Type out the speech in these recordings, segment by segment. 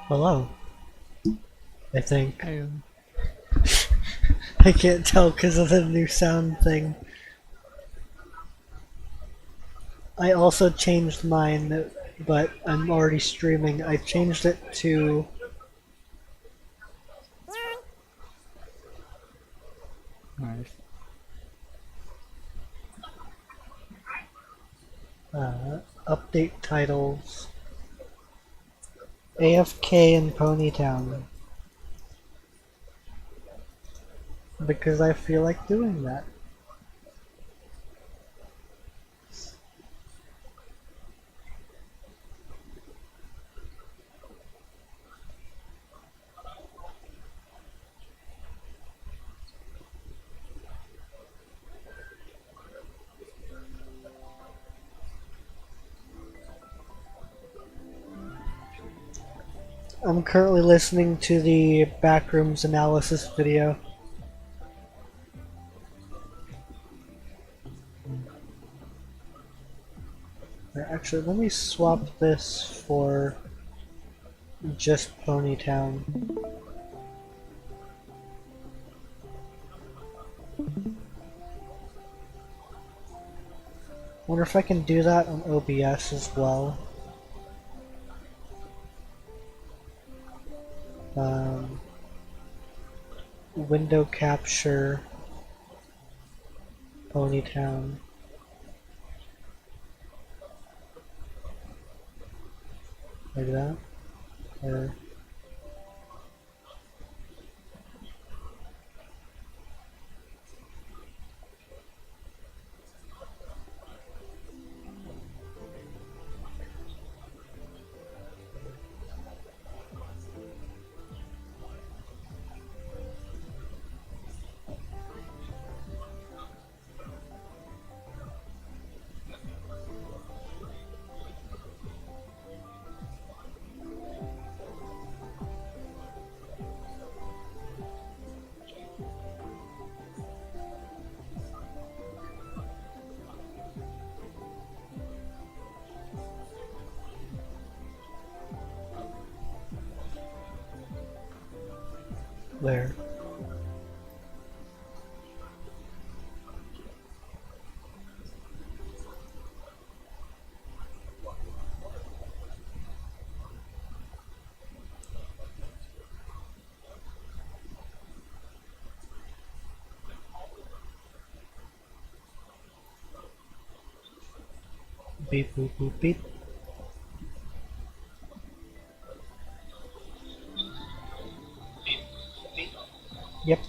Hello, I think. I, I can't tell because of the new sound thing. I also changed mine, but I'm already streaming. I changed it to nice. update titles AFK and Ponytown because I feel like doing that. I'm currently listening to the Backrooms analysis video. Actually, let me swap this for just Ponytown. Wonder if I can do that on OBS as well. Um, window capture Ponytown. Like that? Or there. Beep boop boop beep. Yep.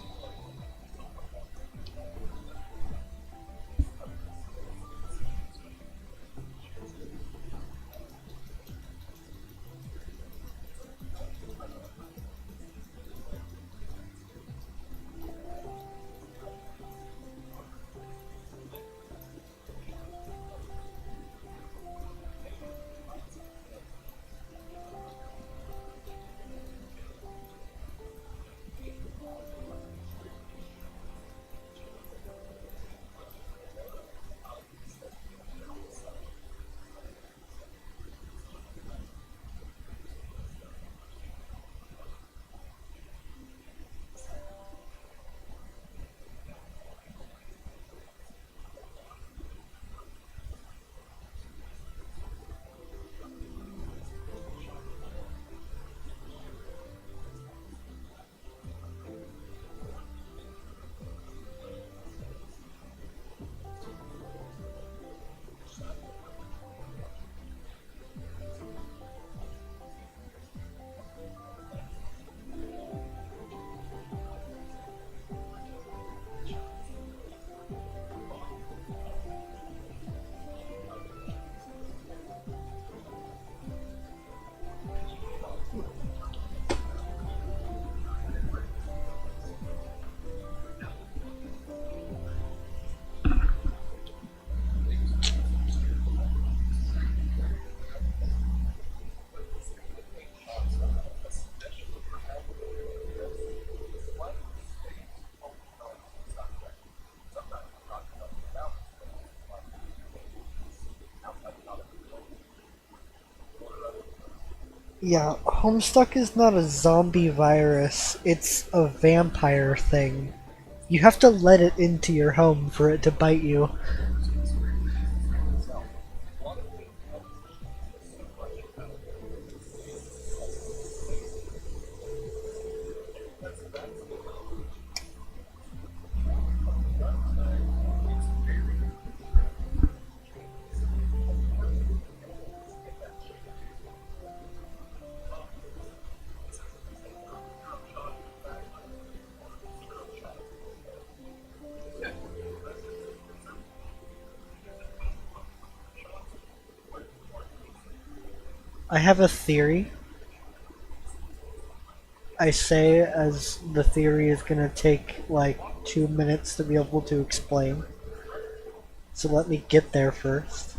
Yeah, Homestuck is not a zombie virus, it's a vampire thing. You have to let it into your home for it to bite you. I have a theory. I say as the theory is gonna take like 2 minutes to be able to explain. So let me get there first.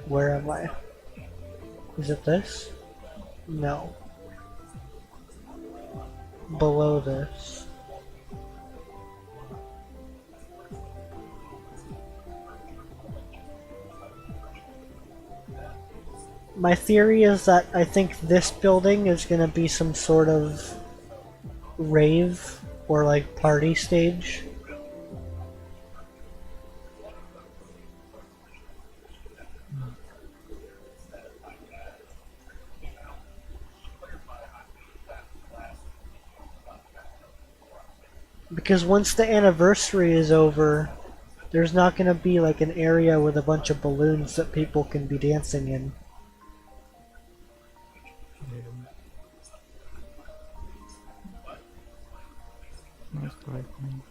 Where am I? Is it this? No. Below this. My theory is that I think this building is gonna be some sort of rave or like party stage. Because once the anniversary is over, there's not gonna be like an area with a bunch of balloons that people can be dancing in. Yeah. Most likely.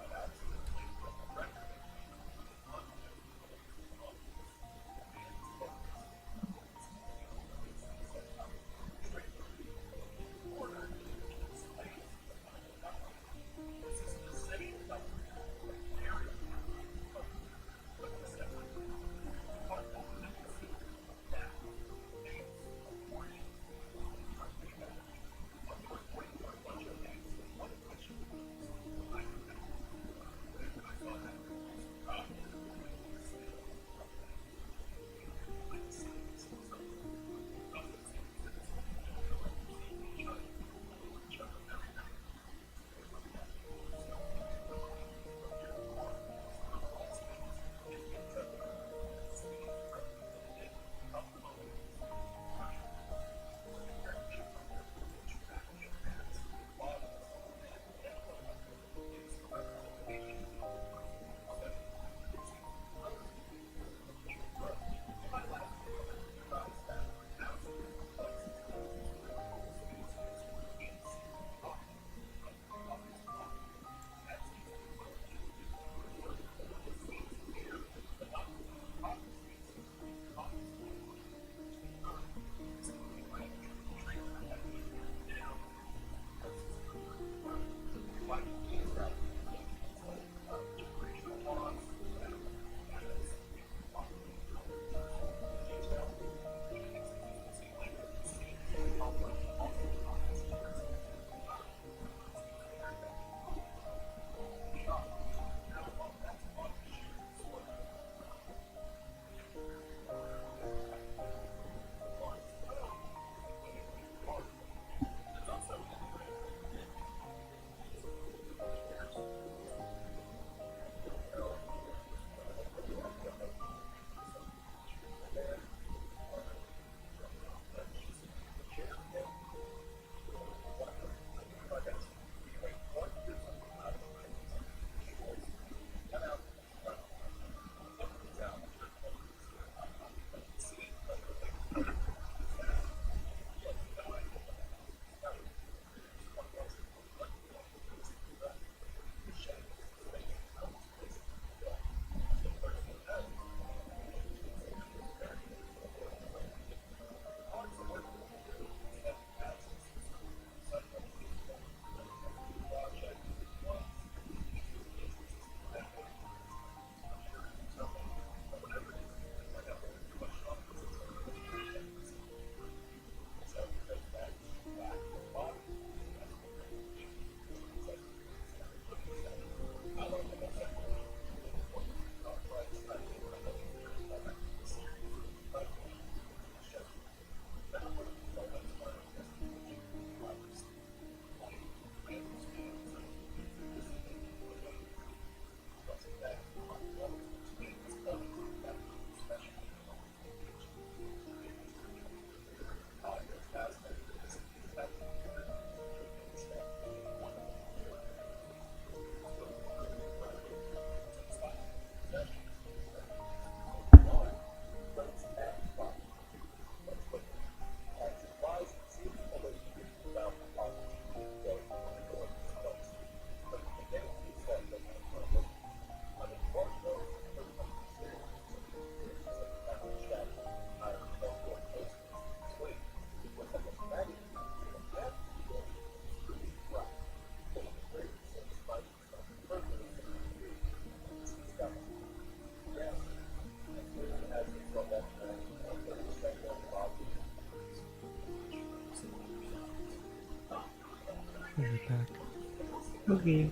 Okay.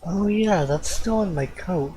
Oh yeah, that's still in my coat.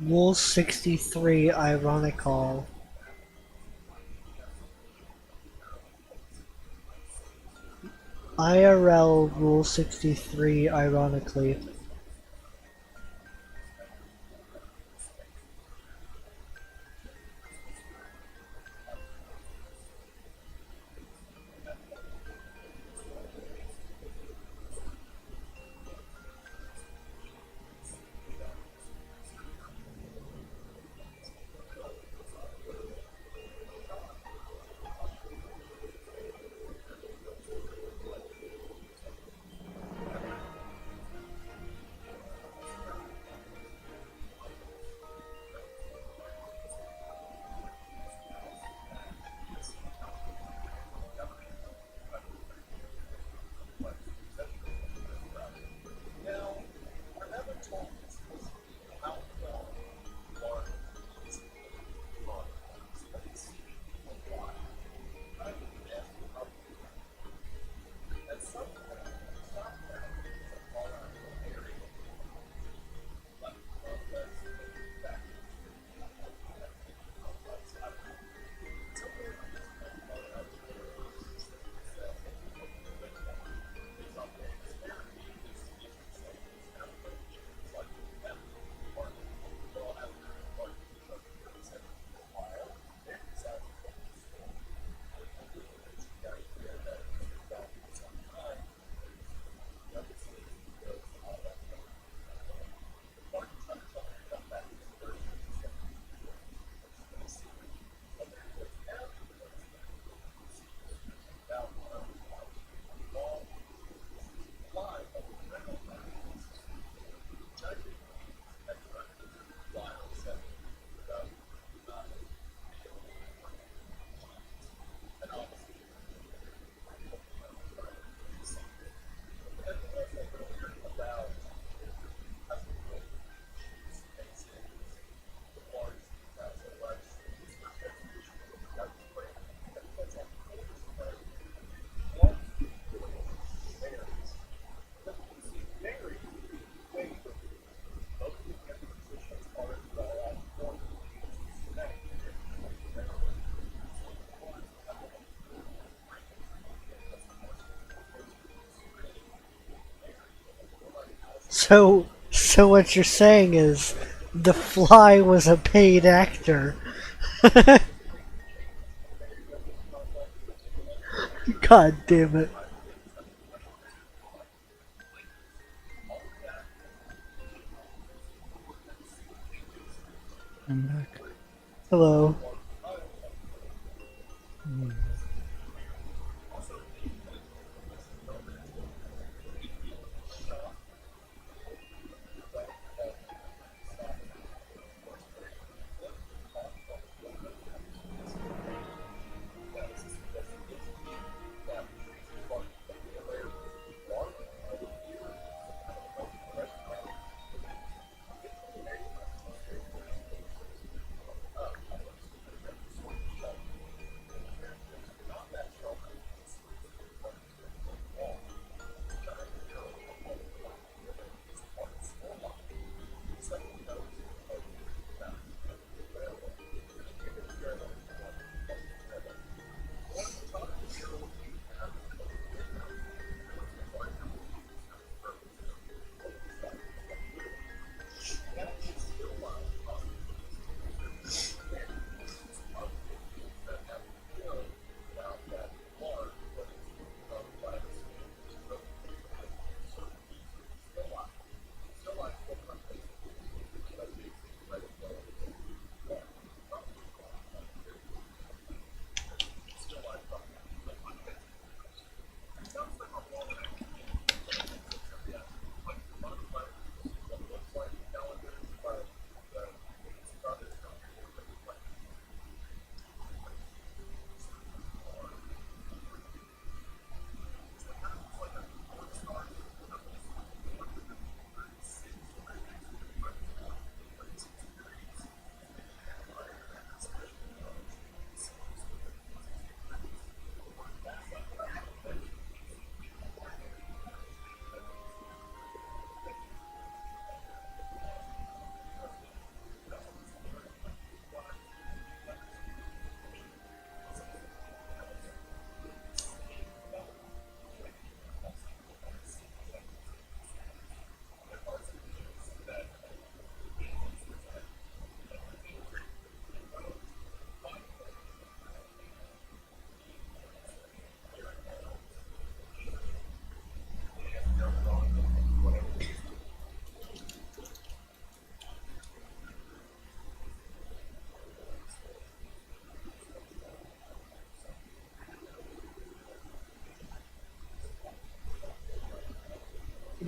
Rule 63 Ironical. IRL Rule 63 Ironically. So what you're saying is the Fly was a paid actor. God damn it. I'm back. Hello.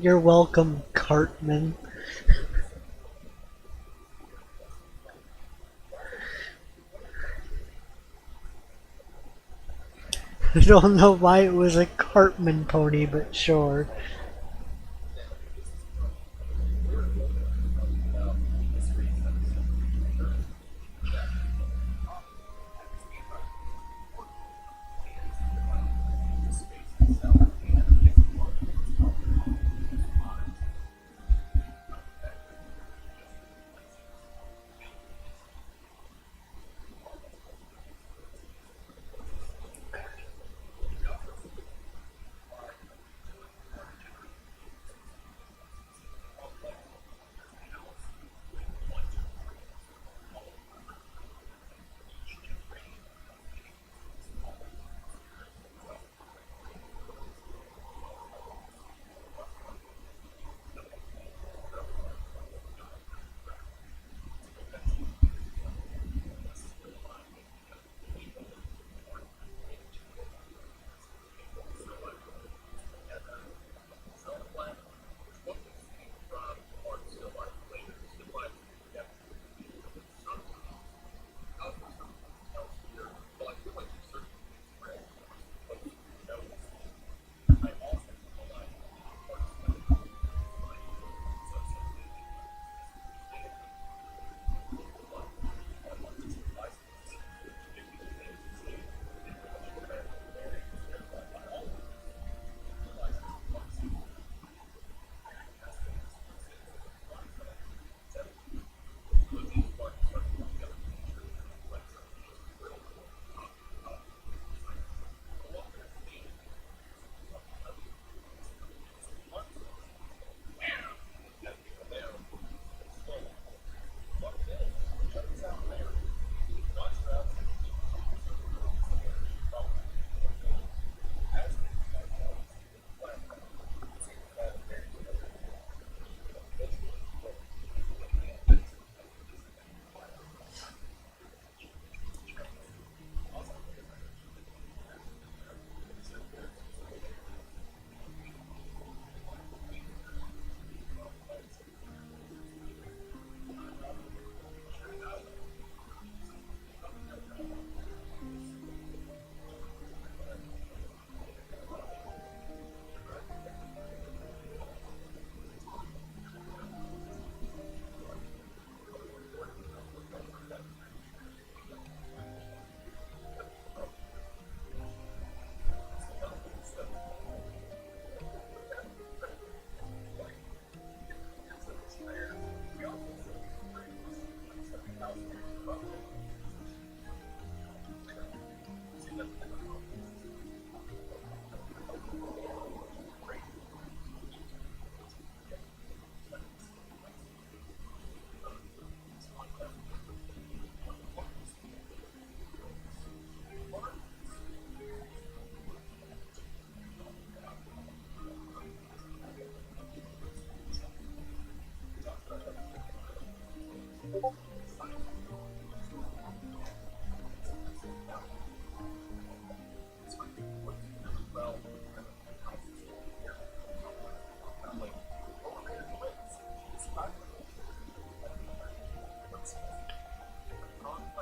You're welcome, Cartman. I don't know why it was a Cartman pony, but sure.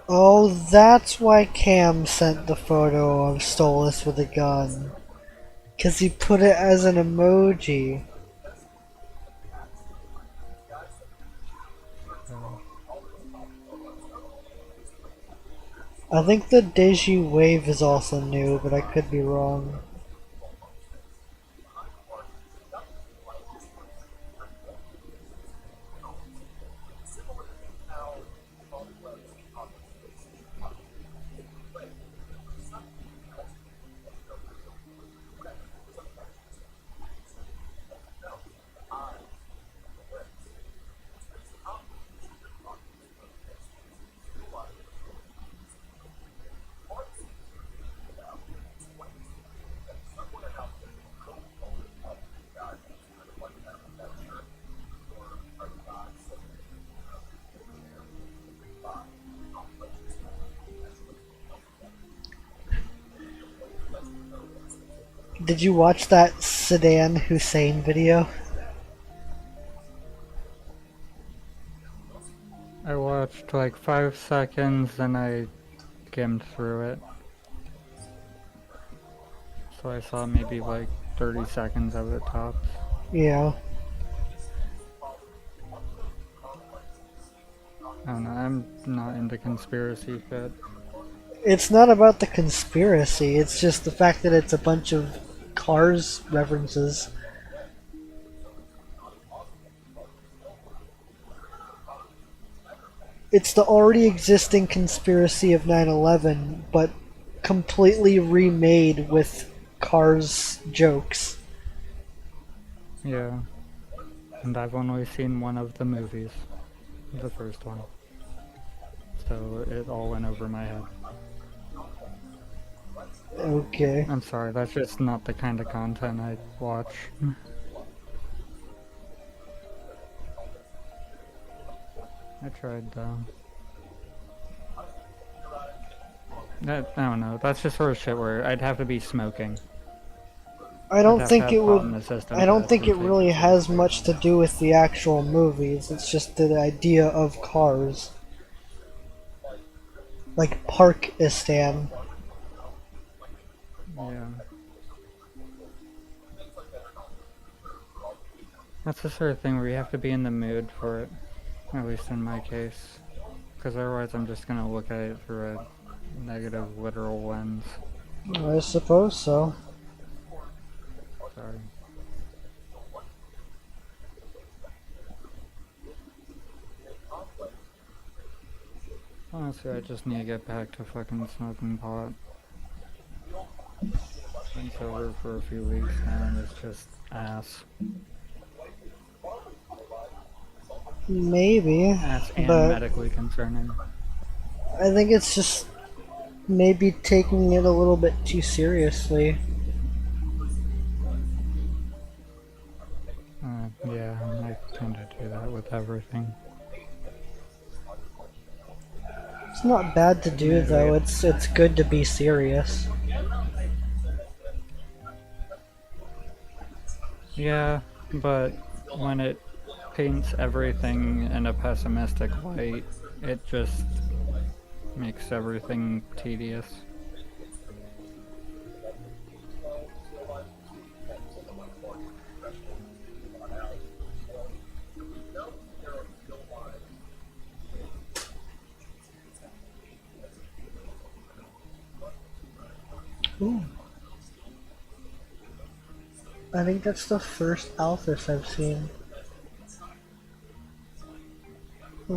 Oh, that's why Cam sent the photo of Stolas with a gun. 'Cause he put it as an emoji. Oh. I think the Digi wave is also new, but I could be wrong. Did you watch that Saddam Hussein video? watched like 5 seconds, then I skimmed through it. So I saw maybe like 30 seconds of it tops. Yeah. I don't know, I'm not into conspiracy shit. It's not about the conspiracy, it's just the fact that it's a bunch of Cars references. It's the already existing conspiracy of 9/11, but completely remade with Cars jokes. Yeah. And I've only seen one of the movies. The first one. So it all went over my head. Okay. I'm sorry, that's just not the kind of content I watch. I tried though. I don't know, that's just sort of shit where I'd have to be smoking. I I'd don't have to think have it pot in would. the system I don't to think it really completely see has it. much to do with the actual movies. It's just the idea of cars. Like Parkistan. Yeah. That's the sort of thing where you have to be in the mood for it. At least in my case. Because otherwise I'm just gonna look at it through a negative literal lens. I suppose so. Sorry. Honestly, I just need to get back to fucking smoking pot. Been sober for a few weeks now and it's just ass. Maybe, Ass and but medically concerning. I think it's just maybe taking it a little bit too seriously. Yeah, I tend to do that with everything. It's not bad to do though. Maybe. It's good to be serious. Yeah, but when it paints everything in a pessimistic light, it just makes everything tedious. Ooh. I think that's the first Alphys I've seen. Hmm.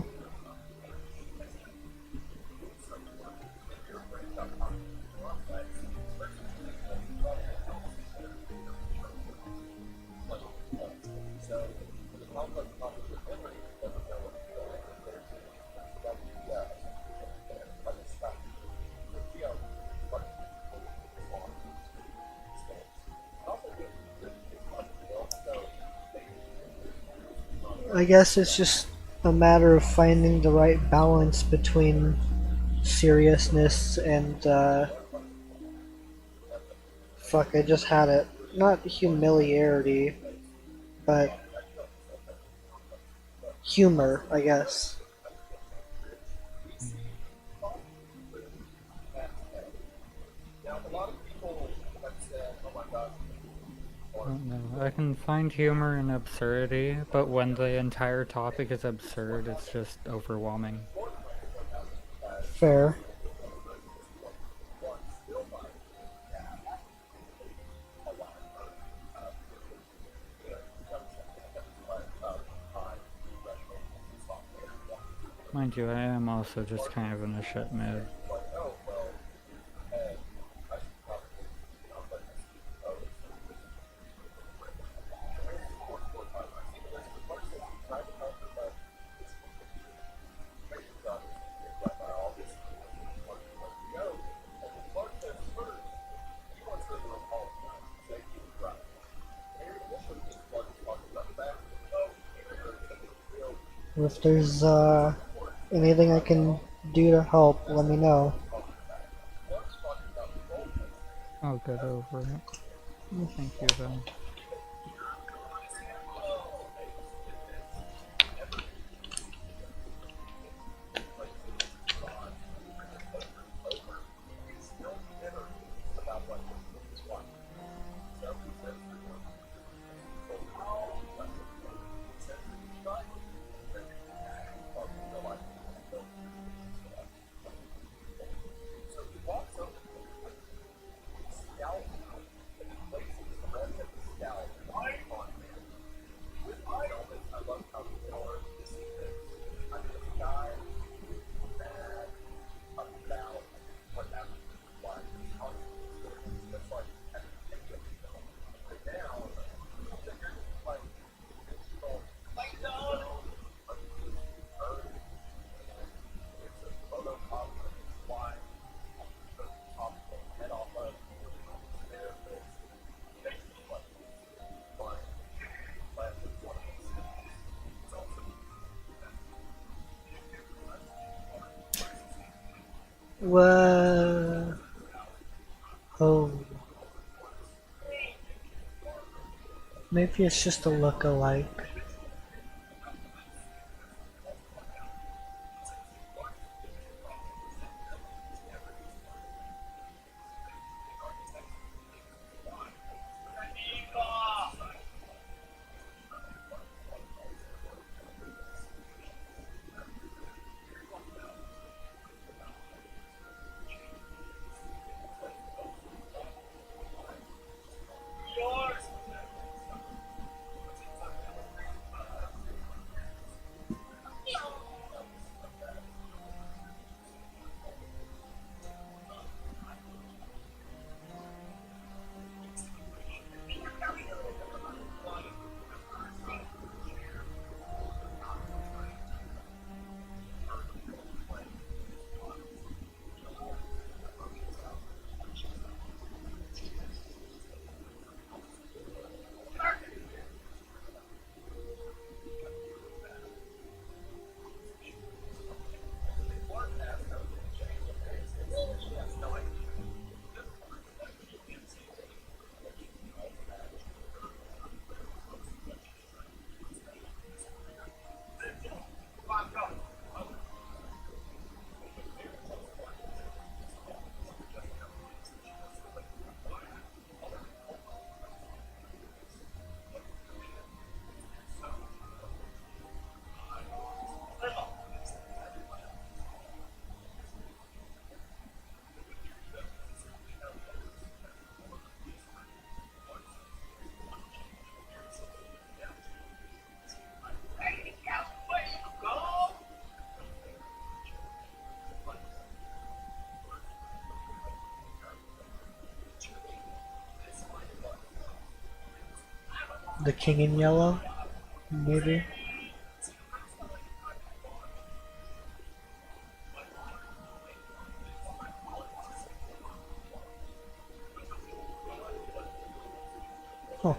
I guess it's just a matter of finding the right balance between seriousness and fuck, I just had it. Not humiliarity, but humor, I guess. I don't know. I can find humor in absurdity, but when the entire topic is absurd, it's just overwhelming. Fair. Mind you, I am also just kind of in a shit mood. If there's anything I can do to help, let me know. I'll get over it. Thank you, though. Whoa. Oh. Maybe it's just a look-alike. The king in yellow? Maybe? Huh.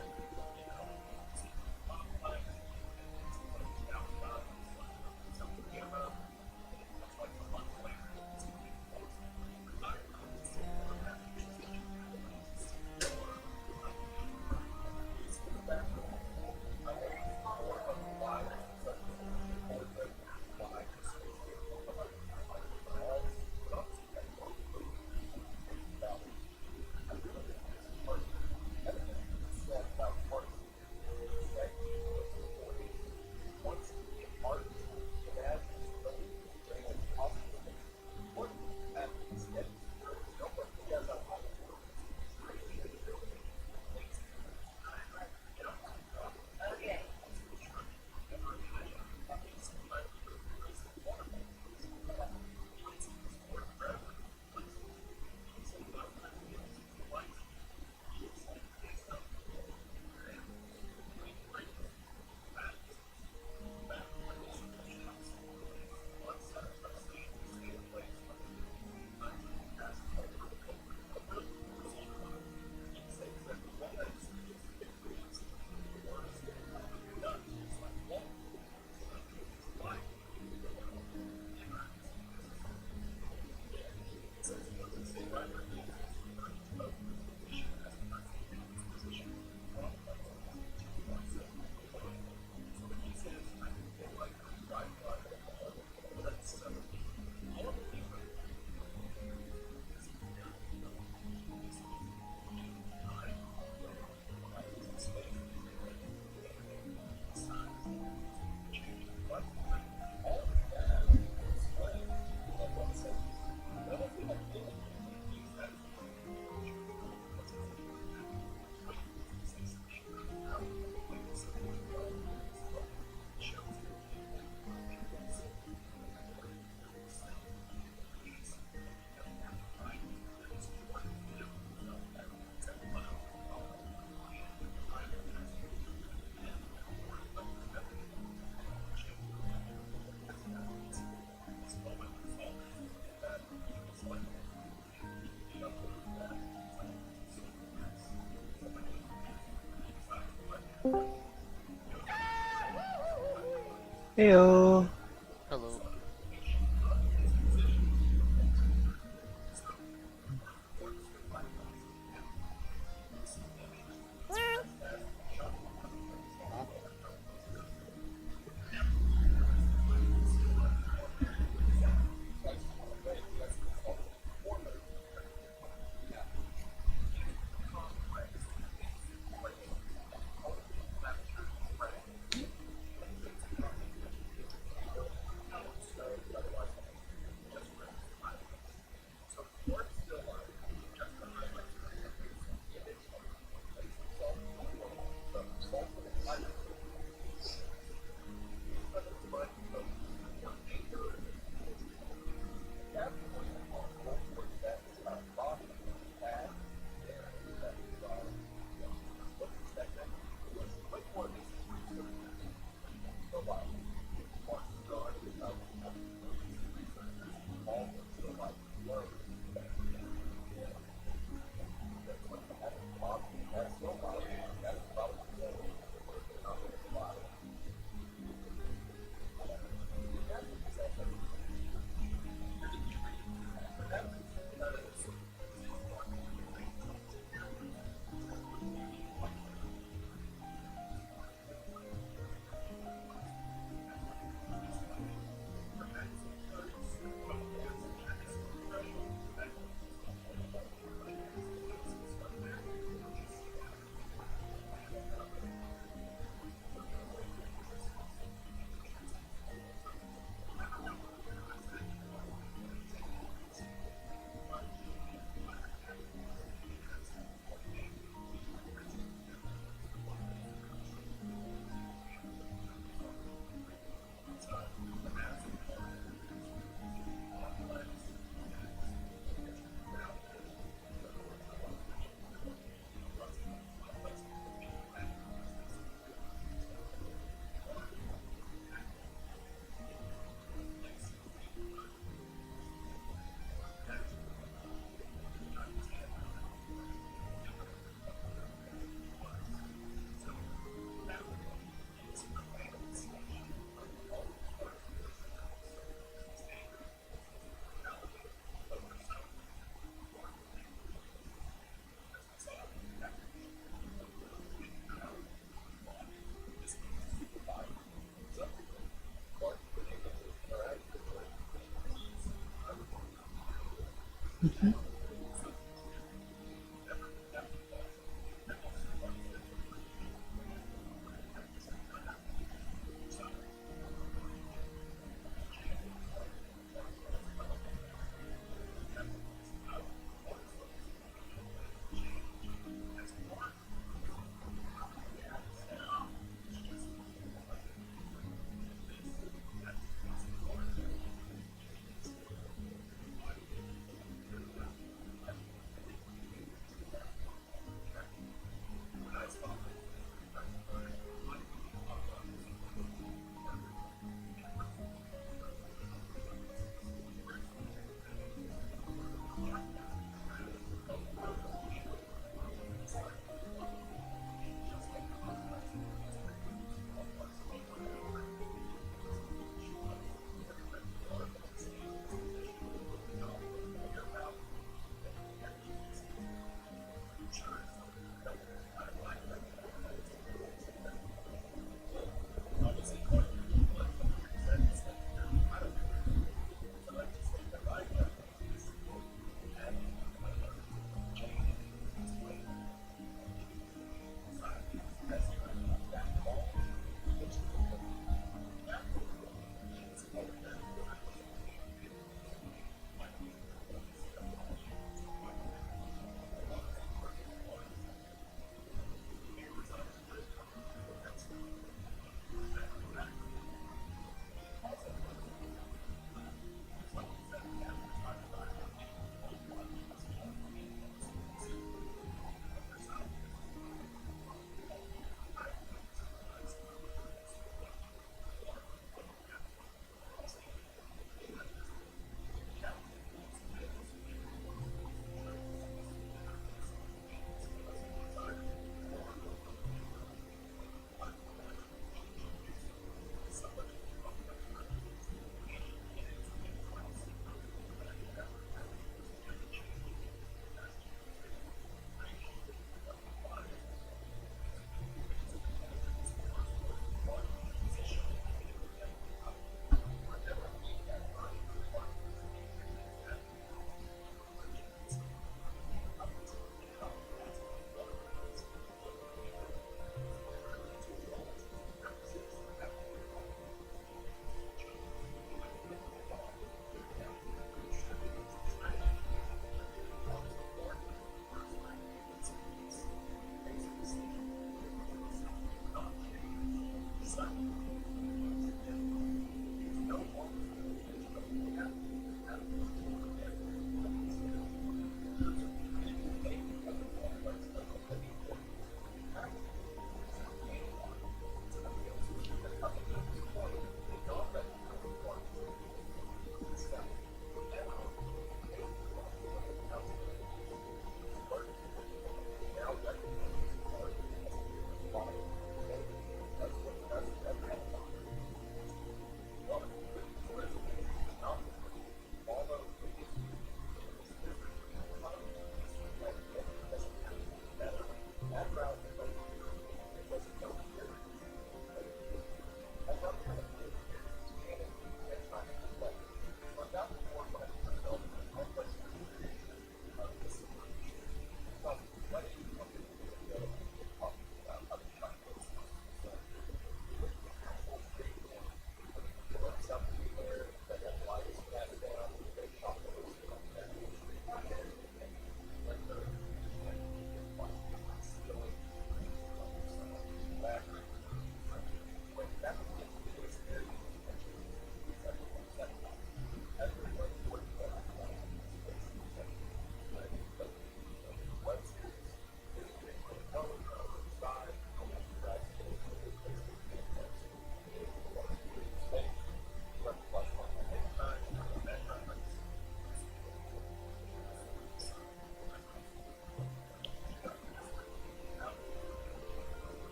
Heyo. Hello. Mhm.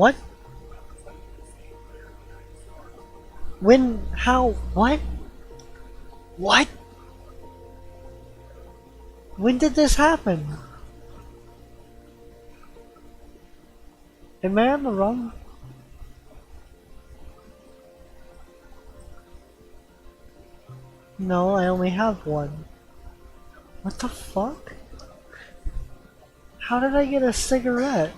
What? When? How? What? What? When did this happen? Am I on the wrong? No, I only have one. What the fuck? How did I get a cigarette?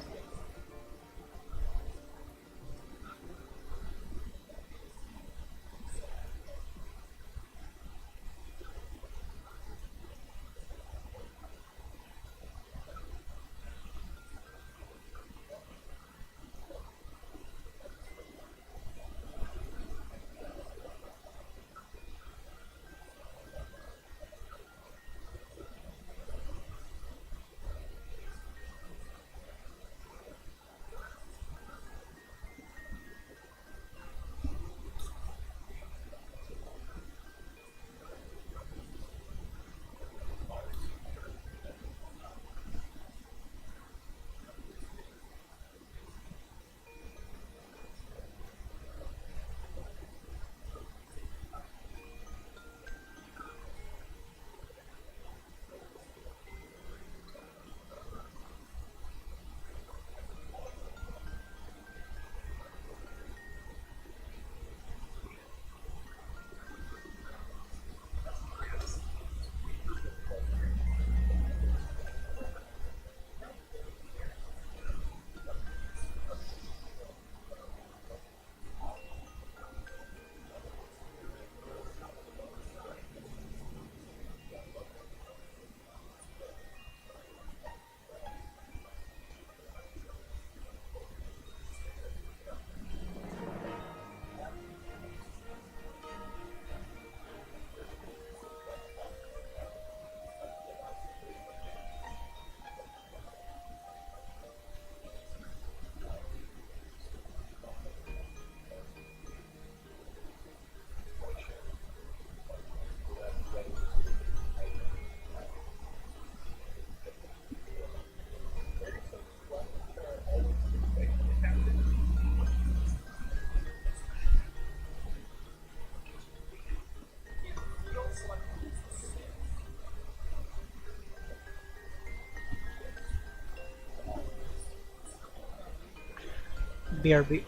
BRB.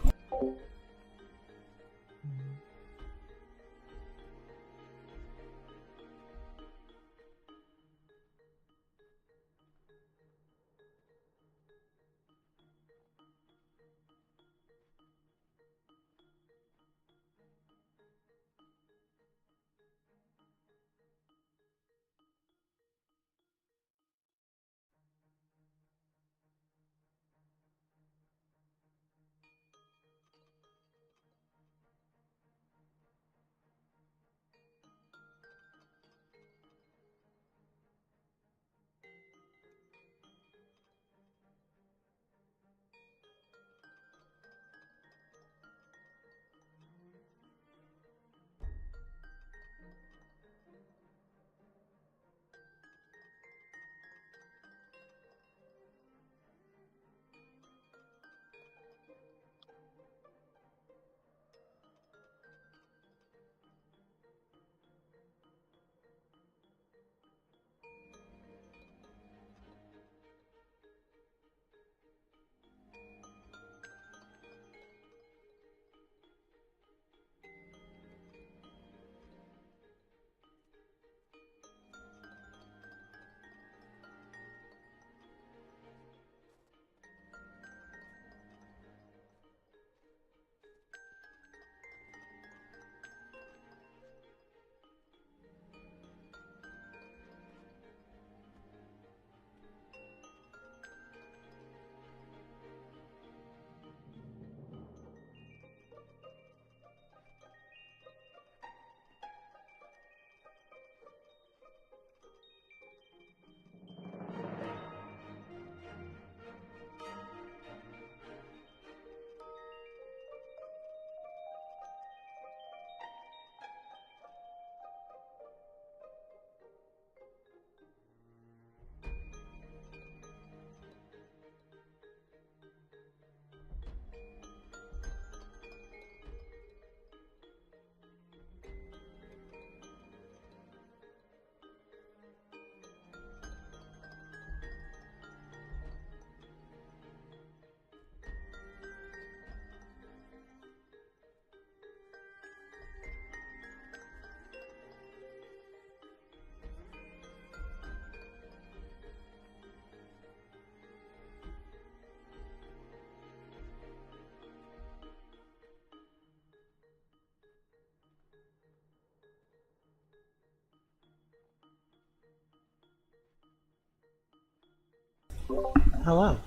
Hello,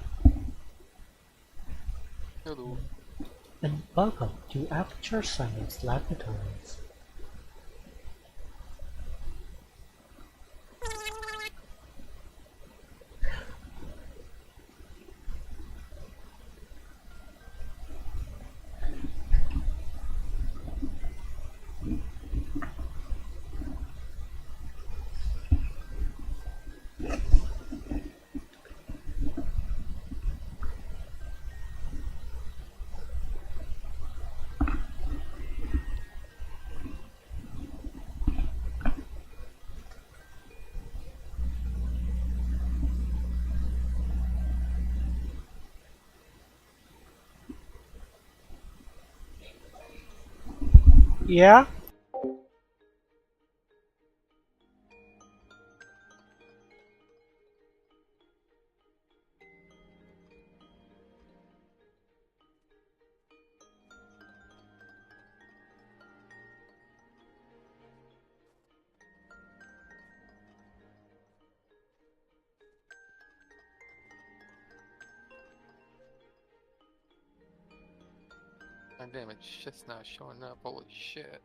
Hello. and welcome to Aperture Science Laboratories. Yeah? God damn, it's just not showing up. Holy shit.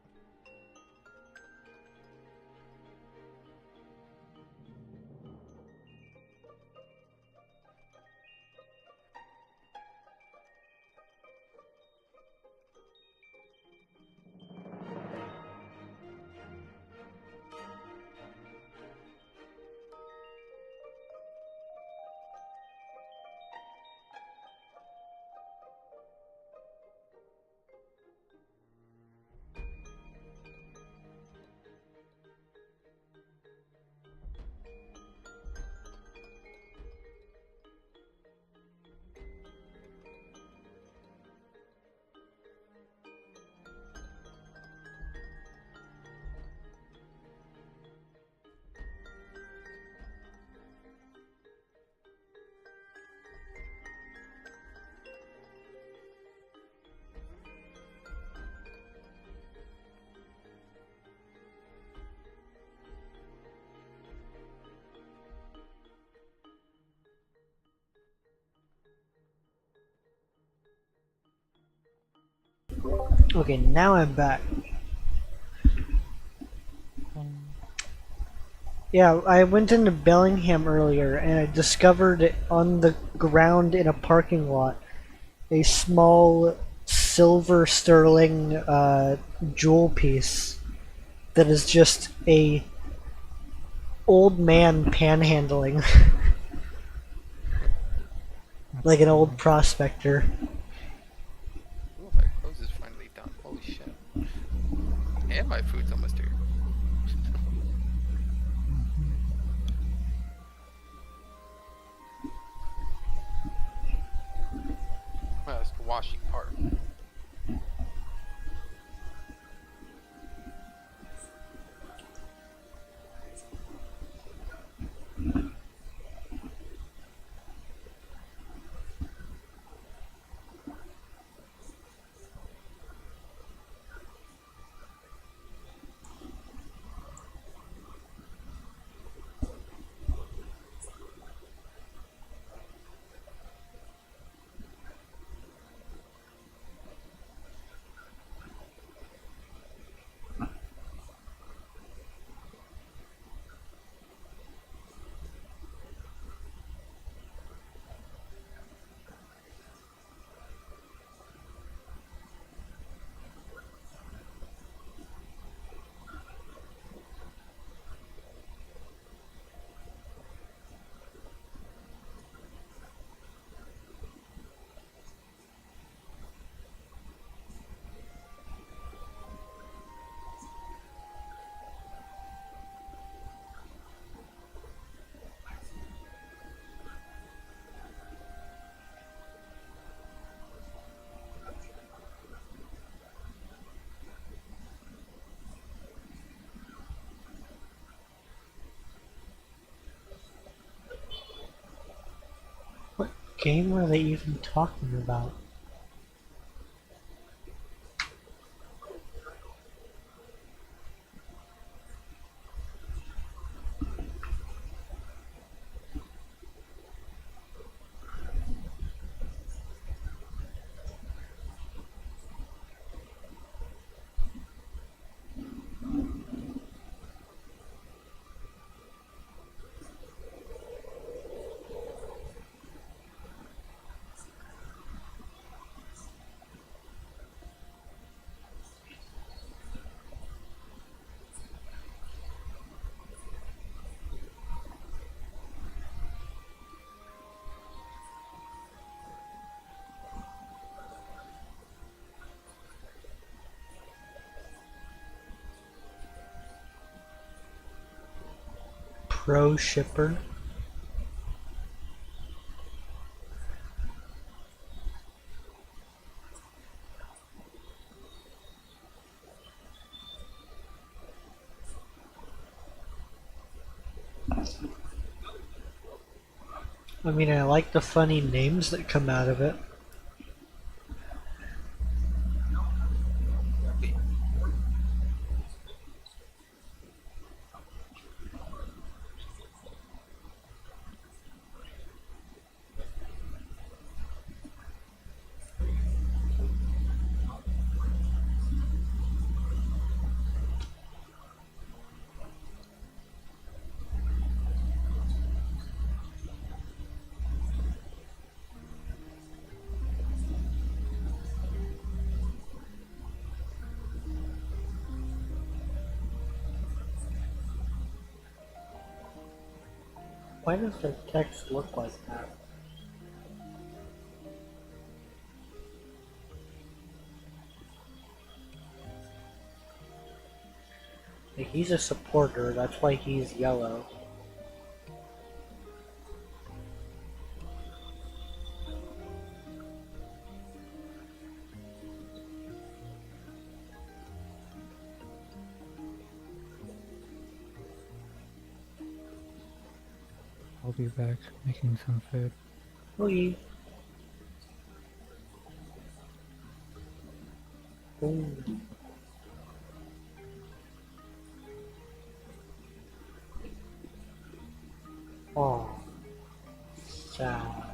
Okay, now I'm back. Yeah, I went into Bellingham earlier and I discovered on the ground in a parking lot a small silver sterling jewel piece that is just a old man panhandling like an old prospector. Ooh, my clothes is finally done. Holy shit. And my food's almost here. Well, that's the washing part. What game are they even talking about? Pro shipper. I mean, I like the funny names that come out of it. Wait, Why does the text look like that? Like, he's a supporter, that's why he's yellow. I'll be back making some food. We. Ooh. Oh, sad.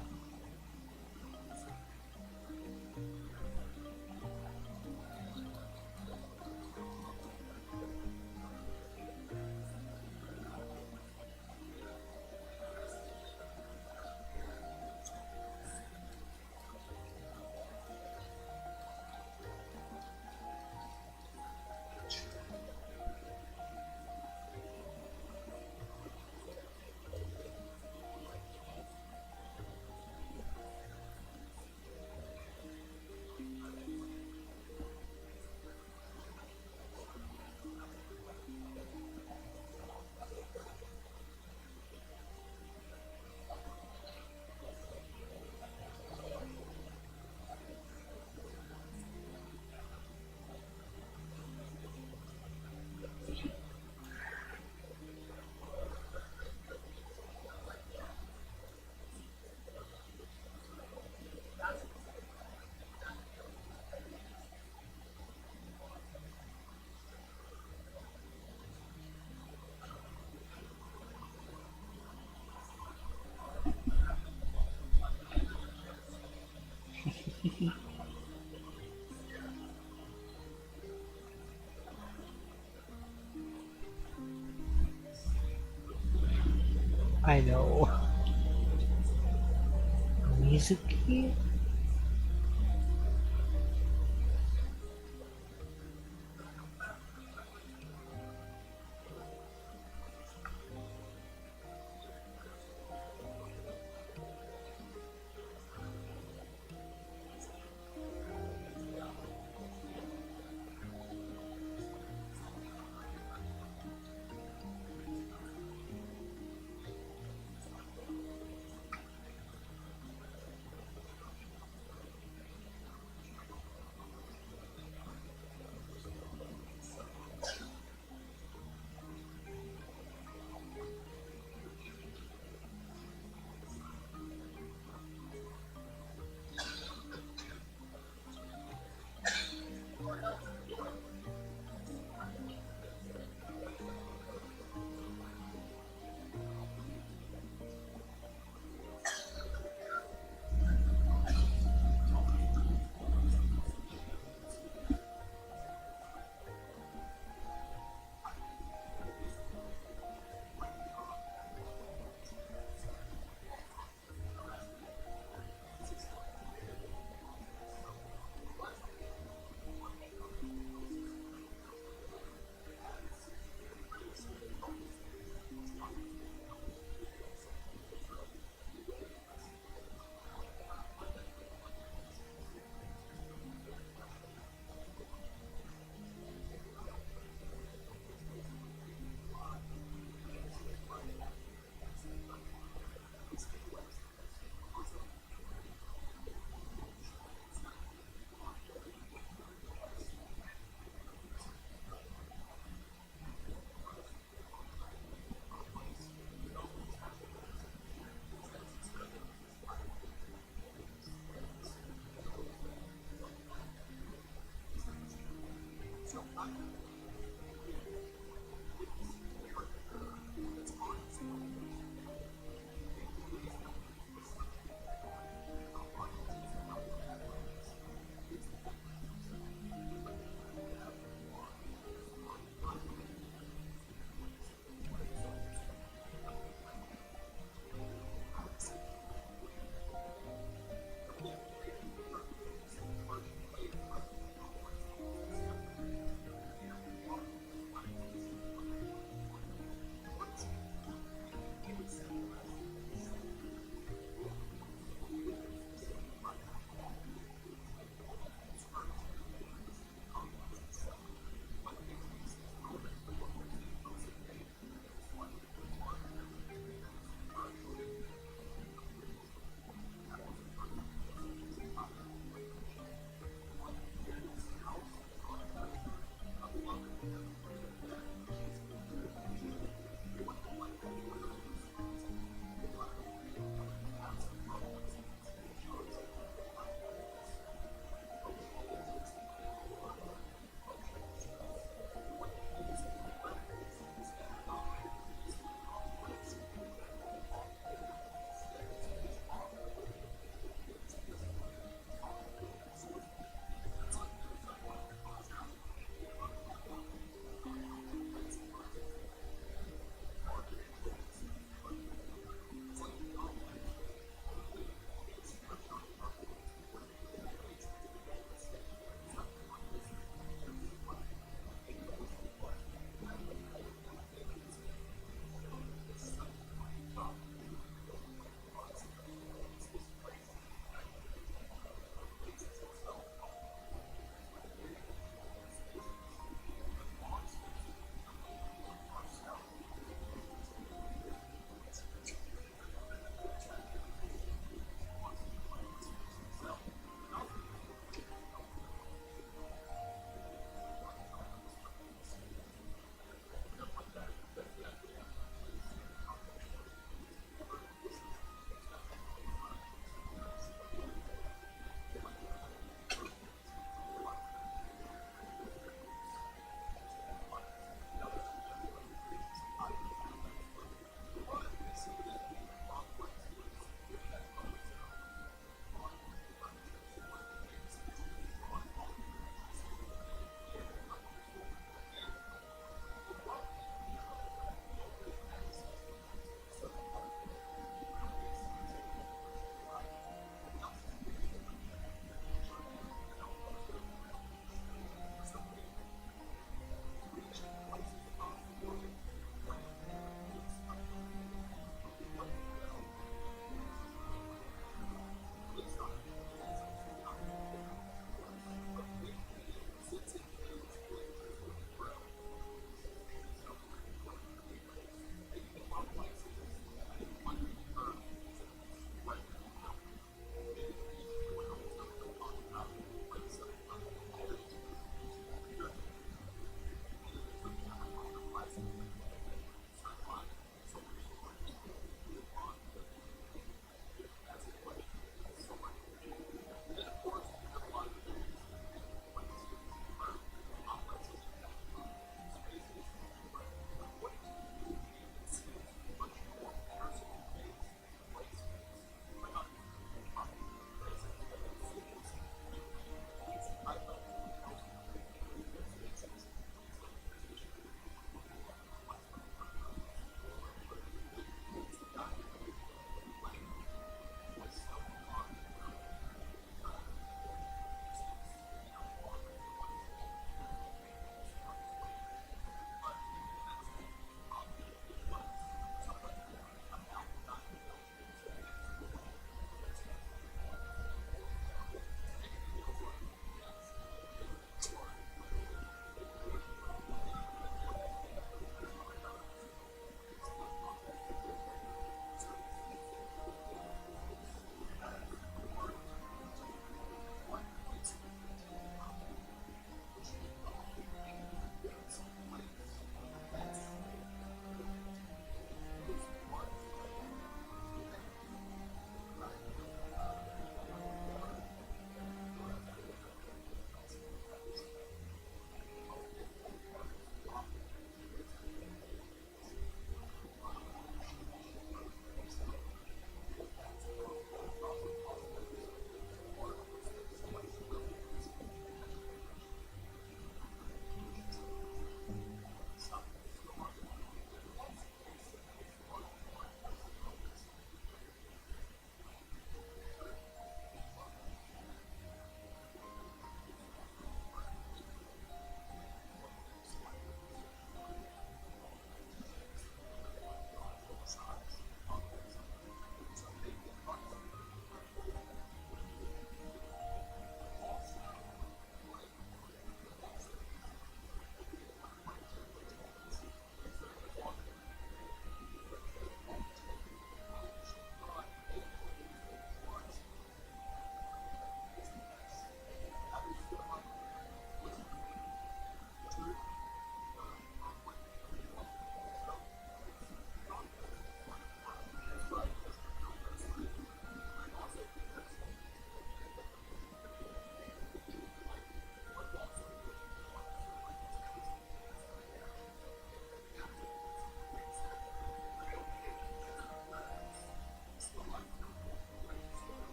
I know. Mizuki?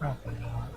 Probably not.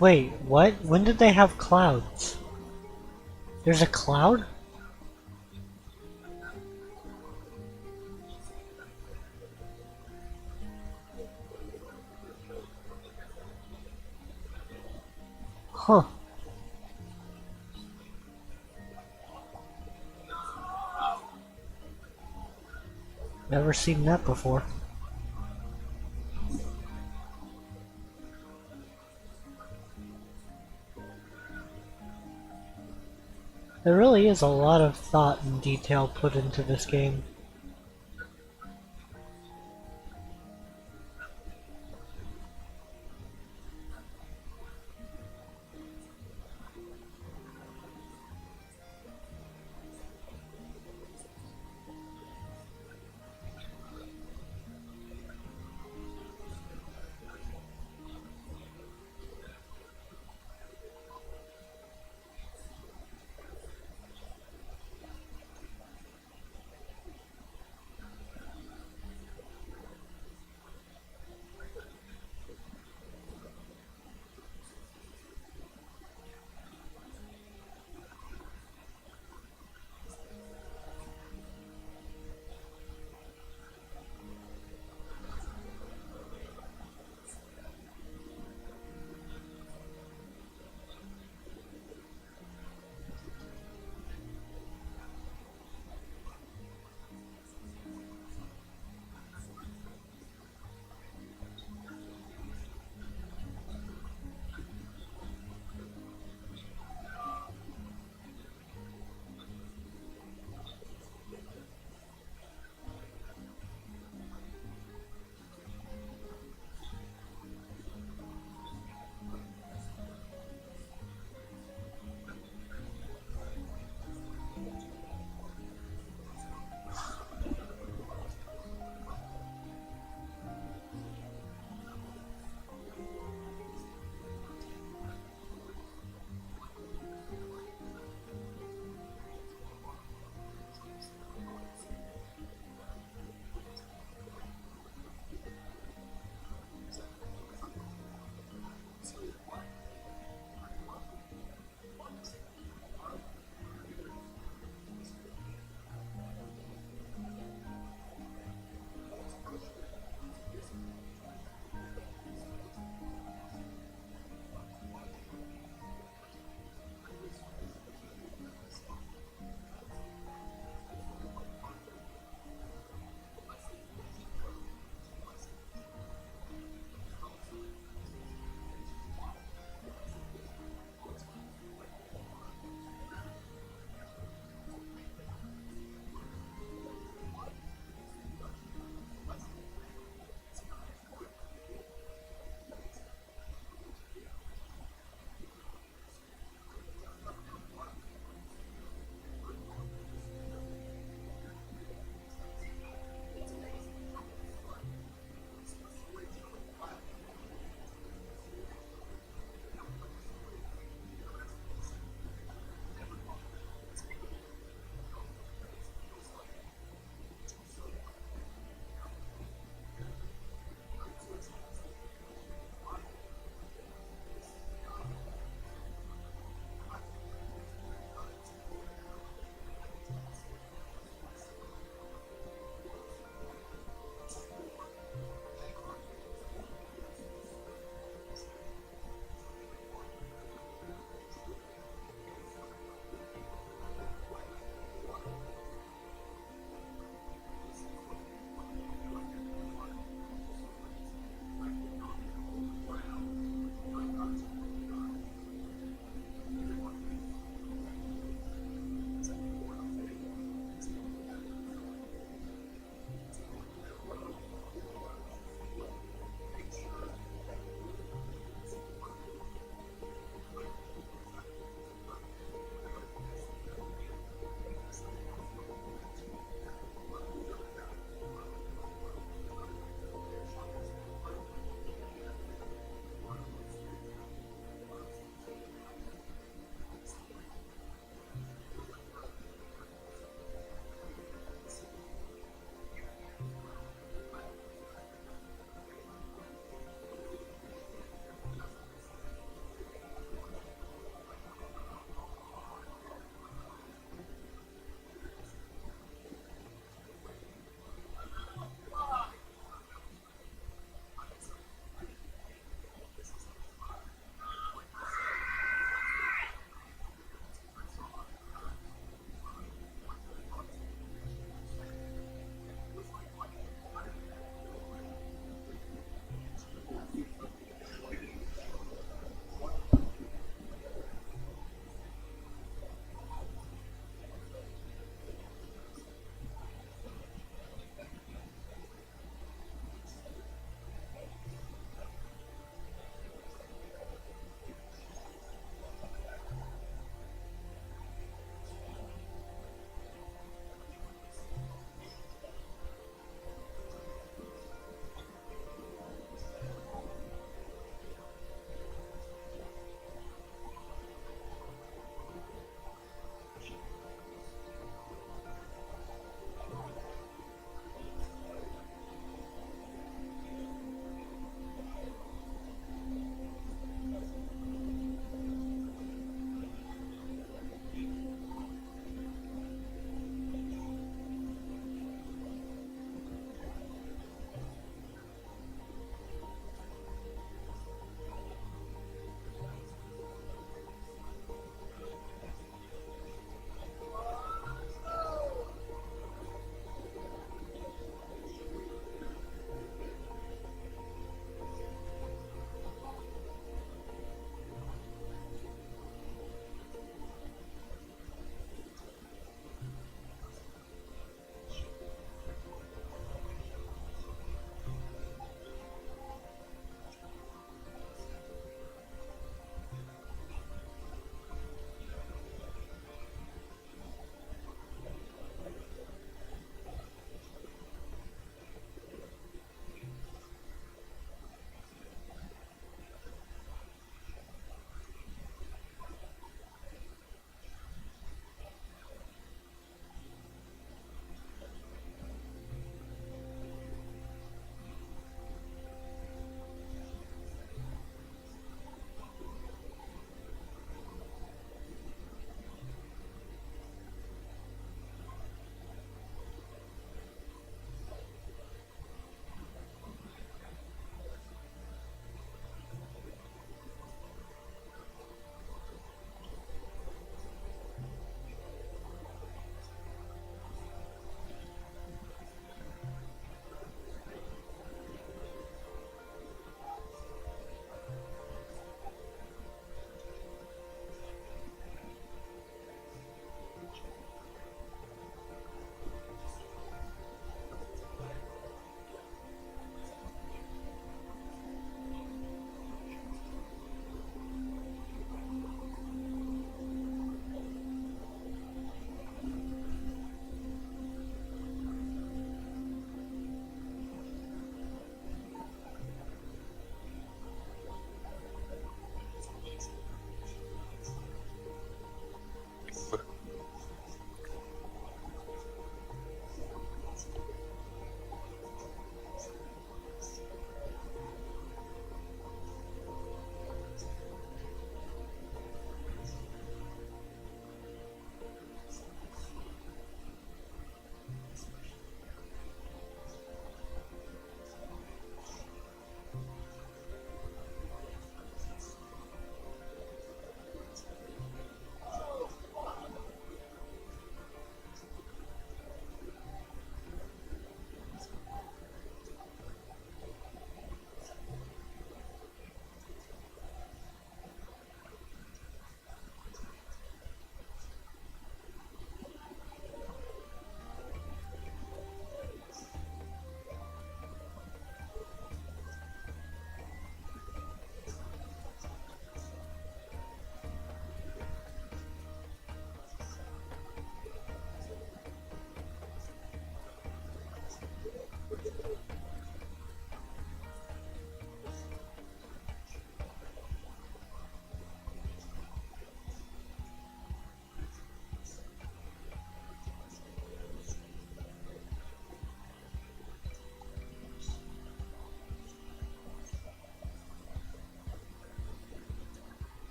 Wait, what? When did they have clouds? There's a cloud? Huh. Never seen that before. There really is a lot of thought and detail put into this game.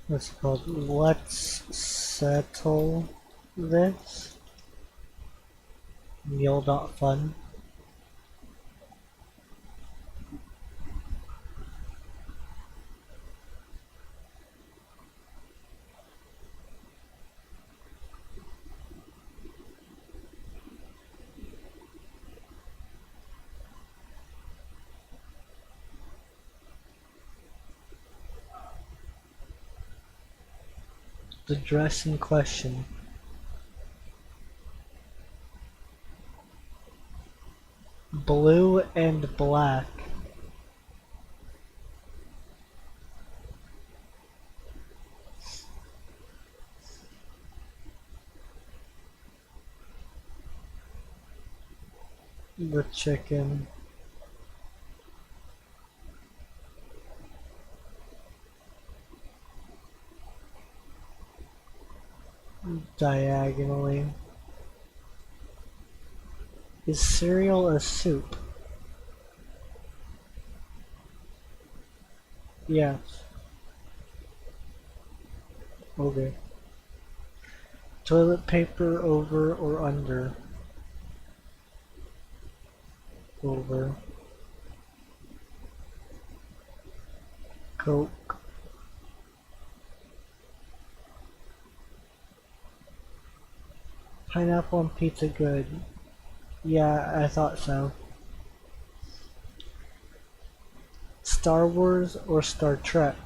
What's it called? Let's settle this. Meal.fun. The dress in question. Blue and black. The chicken. Diagonally. Is cereal a soup? Yes. Okay. Toilet paper over or under? Over. Coke. Pineapple on pizza good. Yeah, I thought so. Star Wars or Star Trek?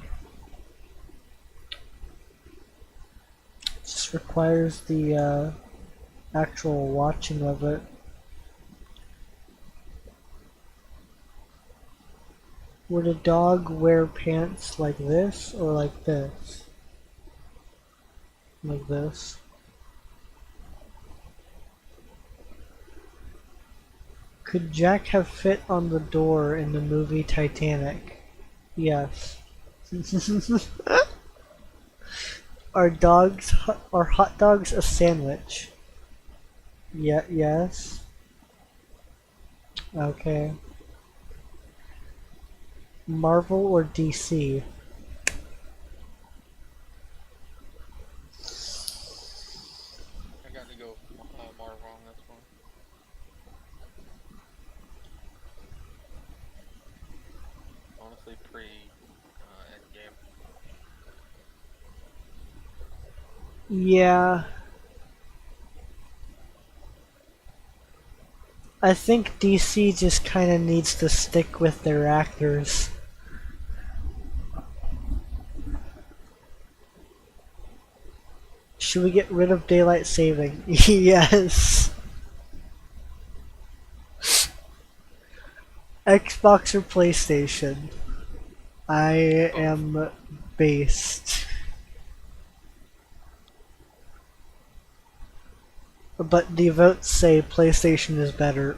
Just requires the actual watching of it. Would a dog wear pants like this or like this? Like this. Could Jack have fit on the door in the movie Titanic? Yes. Are hot dogs a sandwich? Yeah, yes. Okay. Marvel or DC? I got to go Marvel on this one. Honestly, pre Endgame. Yeah. I think DC just kinda needs to stick with their actors. Should we get rid of daylight saving? Yes. Xbox or PlayStation? I am based. But the votes say PlayStation is better,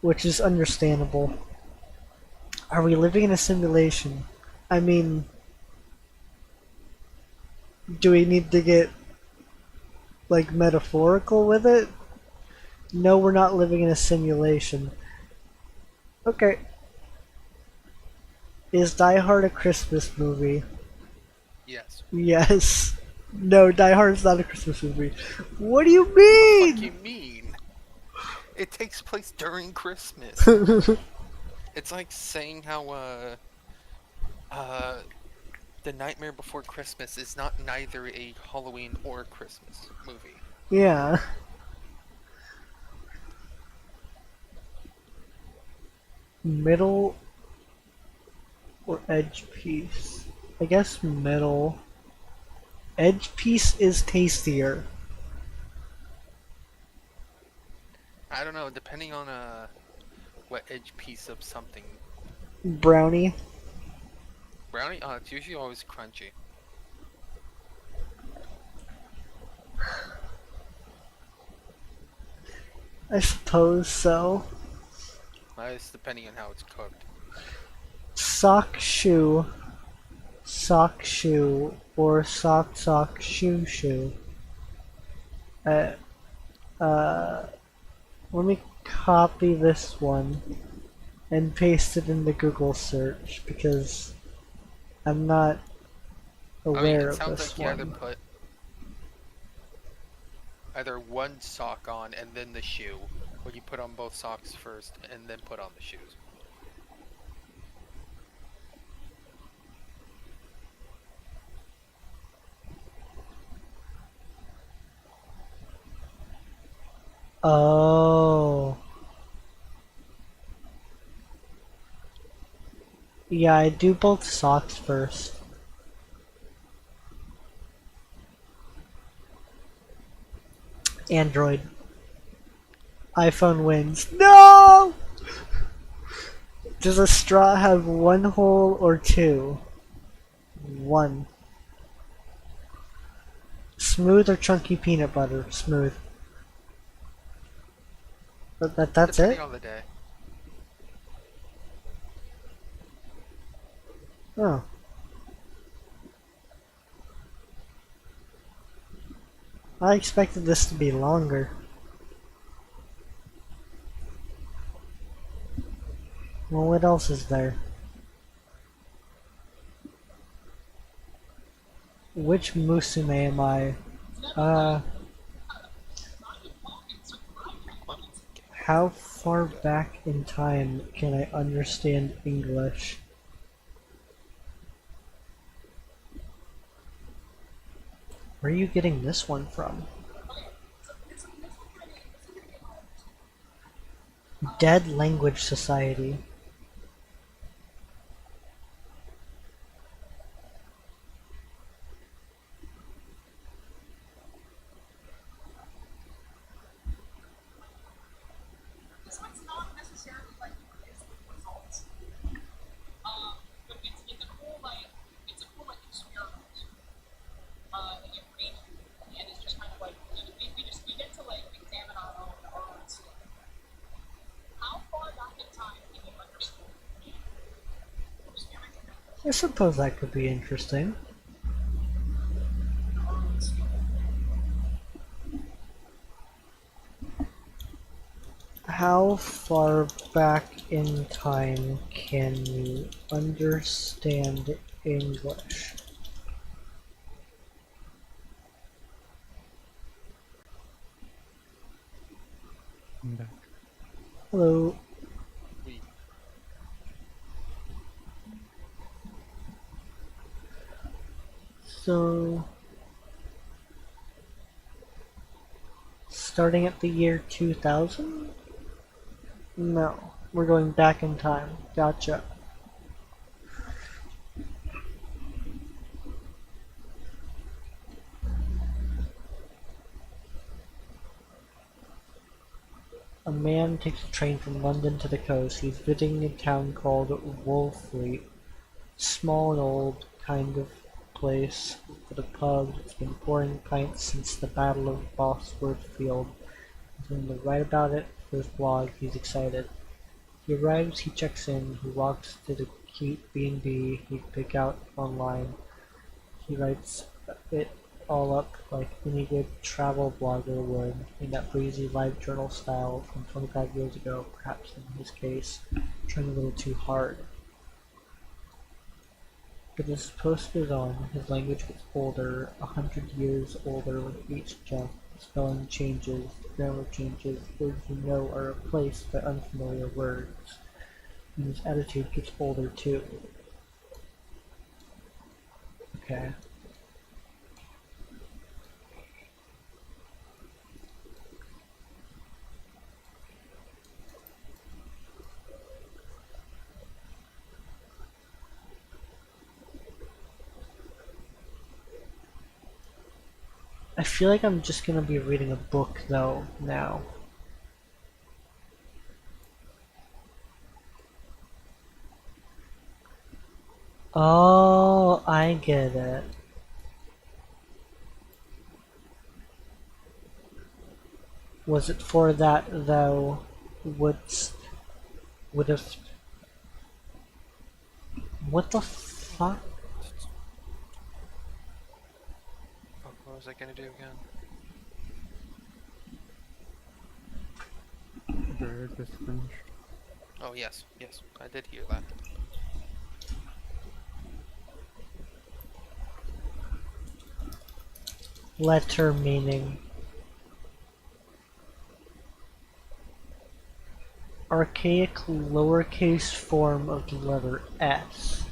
which is understandable. Are we living in a simulation? I mean, do we need to get, like, metaphorical with it? No, we're not living in a simulation. Okay. Is Die Hard a Christmas movie? Yes. Yes. No, Die Hard is not a Christmas movie. What do you What do you mean? mean? It takes place during Christmas. It's like saying how The Nightmare Before Christmas is not neither a Halloween or Christmas movie. Yeah. Middle or edge piece? I guess middle. Edge piece is tastier. I don't know, depending on what edge piece of something. Brownie. Brownie, it's usually always crunchy. I suppose so. It's depending on how it's cooked. Sock shoe. Sock shoe. Or sock shoe shoe. Uh, let me copy this one and paste it in the Google search because I'm not I mean, aware it of sounds this like you either one. put either one sock on and then the shoe, or you put on both socks first and then put on the shoes. Oh. Yeah, I do both socks first. Android. iPhone wins. No! Does a straw have one hole or two? One. Smooth or chunky peanut butter? Smooth. That's Depending it? on the day. Oh. I expected this to be longer. Well, what else is there? Which Musume am I? Uh, how far back in time can I understand English? Where are you getting this one from? Dead Language Society. I suppose that could be interesting. How far back in time can you understand English? I'm back. Hello. We So, starting at the year 2000? No, we're going back in time. Gotcha. A man takes a train from London to the coast. He's visiting a town called Wolfleet. Small and old kind of place with a pub. It's been pouring pints since the Battle of Bosworth Field. He's going to write about it for his blog. He's excited. He arrives, he checks in, he walks to the cute B&B he'd pick out online. He writes it all up like any good travel blogger would, in that breezy live journal style from 25 years ago, perhaps in his case, trying a little too hard. But as his post goes on, his language gets older, 100 years older with each jump. The spelling changes, the grammar changes, words you know are replaced by unfamiliar words. And his attitude gets older too. Okay. I feel like I'm just gonna be reading a book though now. Oh, I get it. Was it for that though? Would have. What the fuck? fuck, what was I gonna do again? Dryer just finished. Oh yes, yes, I did hear that. Letter meaning. Archaic lowercase form of the letter S.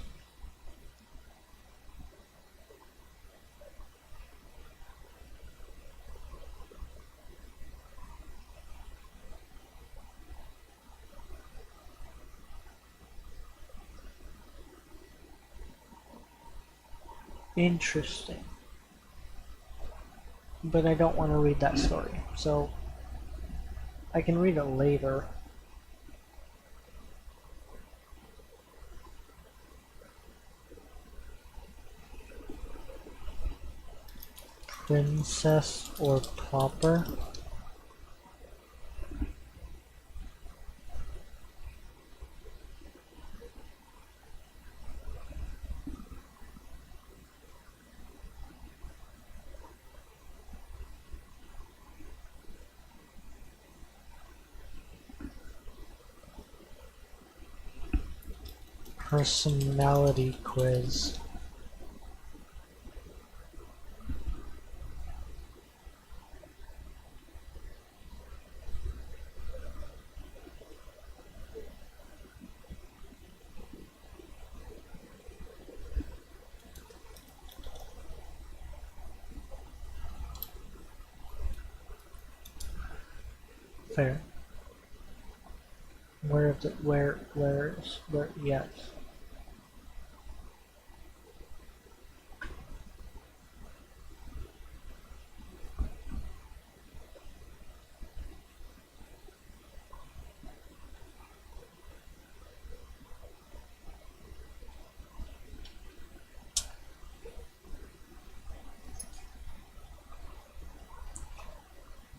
Interesting. But I don't want to read that story, so I can read it later. Princess or pauper? Personality quiz. Fair. Where, yes.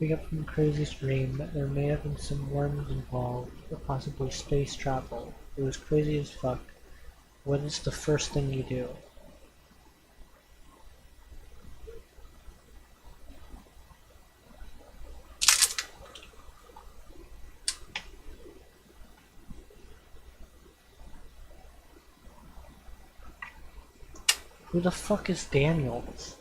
We get from Crazy Stream that there may have been some worms involved, or possibly space travel. It was crazy as fuck. What is the first thing you do? Who the fuck is Daniels?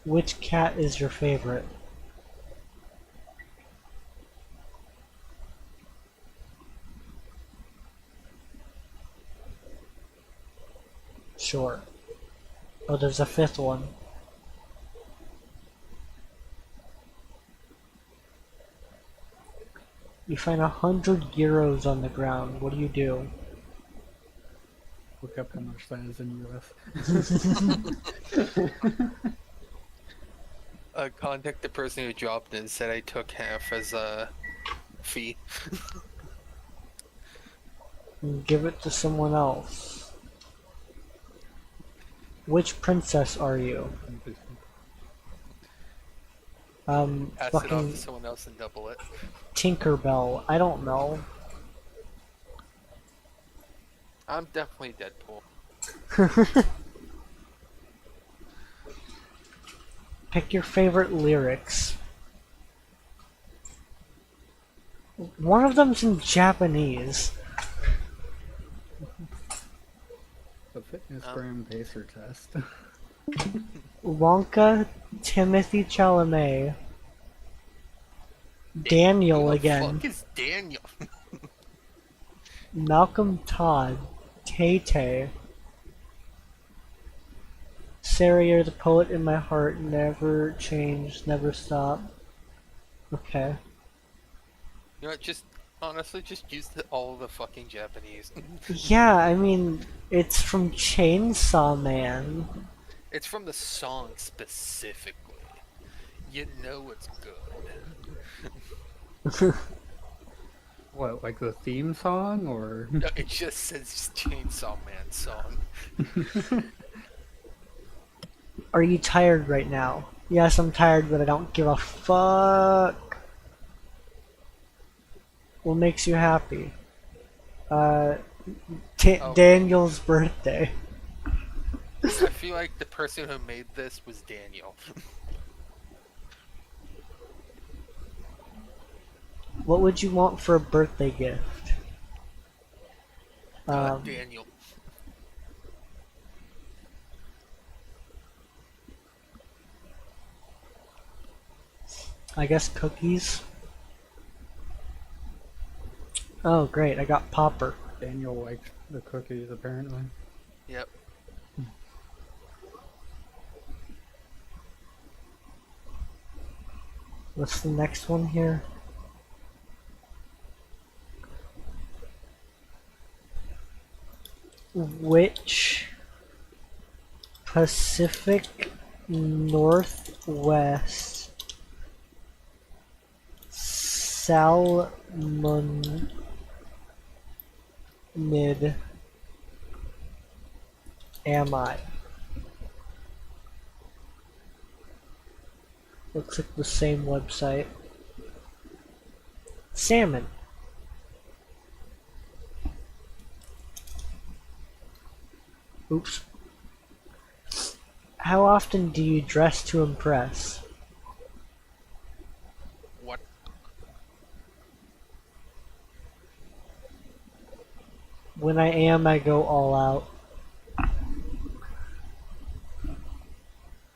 Which cat is your favorite? Sure. Oh, there's a fifth one. You find 100 euros on the ground. What do you do? Look up how much that is in US. Contact the person who dropped it and said I took half as a fee. And give it to someone else. Which princess are you? Pass it off Fucking to someone else and double it. Tinkerbell. I don't know. I'm definitely Deadpool. Pick your favorite lyrics. One of them's in Japanese. The fitness gram pacer test. Wonka, Timothy Chalamet, Daniel Who the again, fuck is Daniel? Malcolm Todd, Tay-Tay, Sarah, you're the poet in my heart, never change, never stop. Okay. You know what, just honestly, just use all the fucking Japanese. Yeah, I mean, it's from Chainsaw Man. It's from the song specifically. You know it's good. What, like the theme song, or? No, it just says Chainsaw Man song. Are you tired right now? Yes, I'm tired, but I don't give a fuck. What makes you happy? Oh. Daniel's birthday. I feel like the person who made this was Daniel. What would you want for a birthday gift? Daniel. I guess cookies. Oh, great! I got Popper. Daniel liked the cookies, apparently. Yep. What's the next one here? Which Pacific Northwest salmonid am I? Looks like the same website. Salmon. Oops. How often do you dress to impress? What? When I am, I go all out.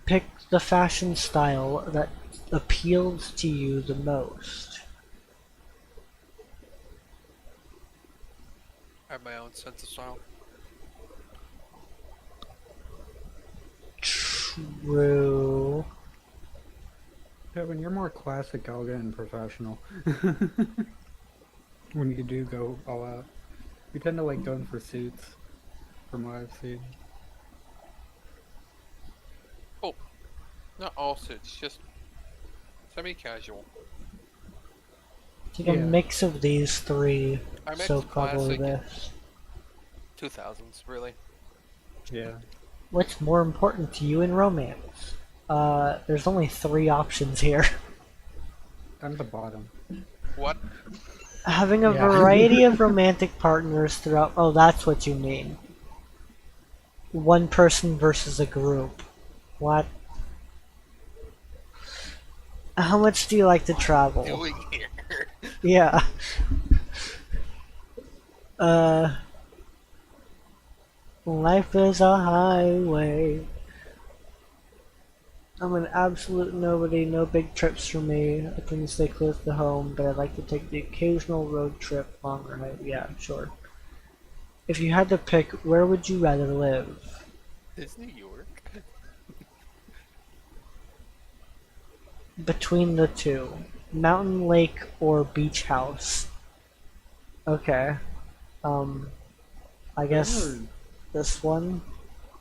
Pick the fashion style that appeals to you the most. I have my own sense of style. True. Kevin, you're more classic, elegant, and professional. When you do go all out. You tend to like going for suits, from what I've seen. Oh, not all suits, just semi-casual. It's like a Yeah. mix of these three, I meant so probably classic. this. 2000s, really. Yeah. What's more important to you in romance? There's only 3 options here. Down at the bottom. What? Having a Yeah. variety of romantic partners throughout. Oh, that's what you mean. One person versus a group. What? How much do you like to travel? Doing here? Yeah. Life is a highway. I'm an absolute nobody, no big trips for me. I can stay close to home, but I'd like to take the occasional road trip, long ride. Yeah, sure. If you had to pick, where would you rather live? Is New York? Between the two. Mountain, lake, or beach house? Okay. I guess There are this one.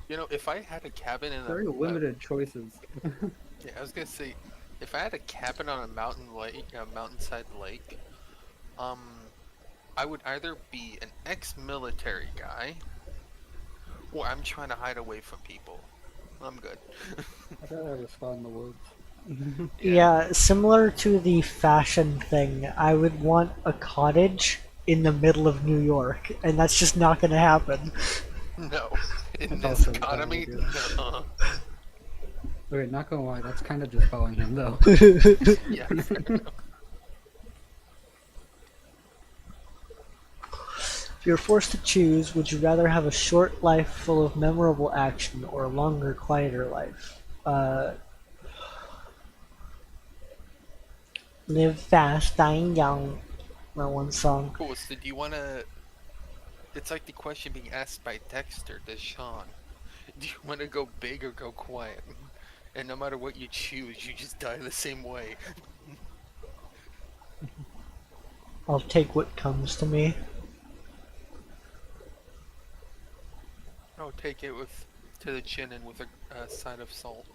You know, if I had a cabin in very limited choices. yeah, I was gonna say, if I had a cabin on a mountain lake, a mountainside lake, I would either be an ex-military guy, or I'm trying to hide away from people. I'm good. I'd rather have a spot in the woods. Yeah, similar to the fashion thing, I would want a cottage in the middle of New York, and that's just not gonna happen. No, in That's this also a bad economy, idea. no. Okay, not gonna lie, that's kind of just Bellingham though. Yeah, fair enough. If you're forced to choose, would you rather have a short life full of memorable action or a longer, quieter life? Live fast, dying young. That one song. Cool. So do you wanna? It's like the question being asked by Dexter to Sean. Do you want to go big or go quiet? And no matter what you choose, you just die the same way. I'll take what comes to me. I'll take it with to the chin and with a side of salt.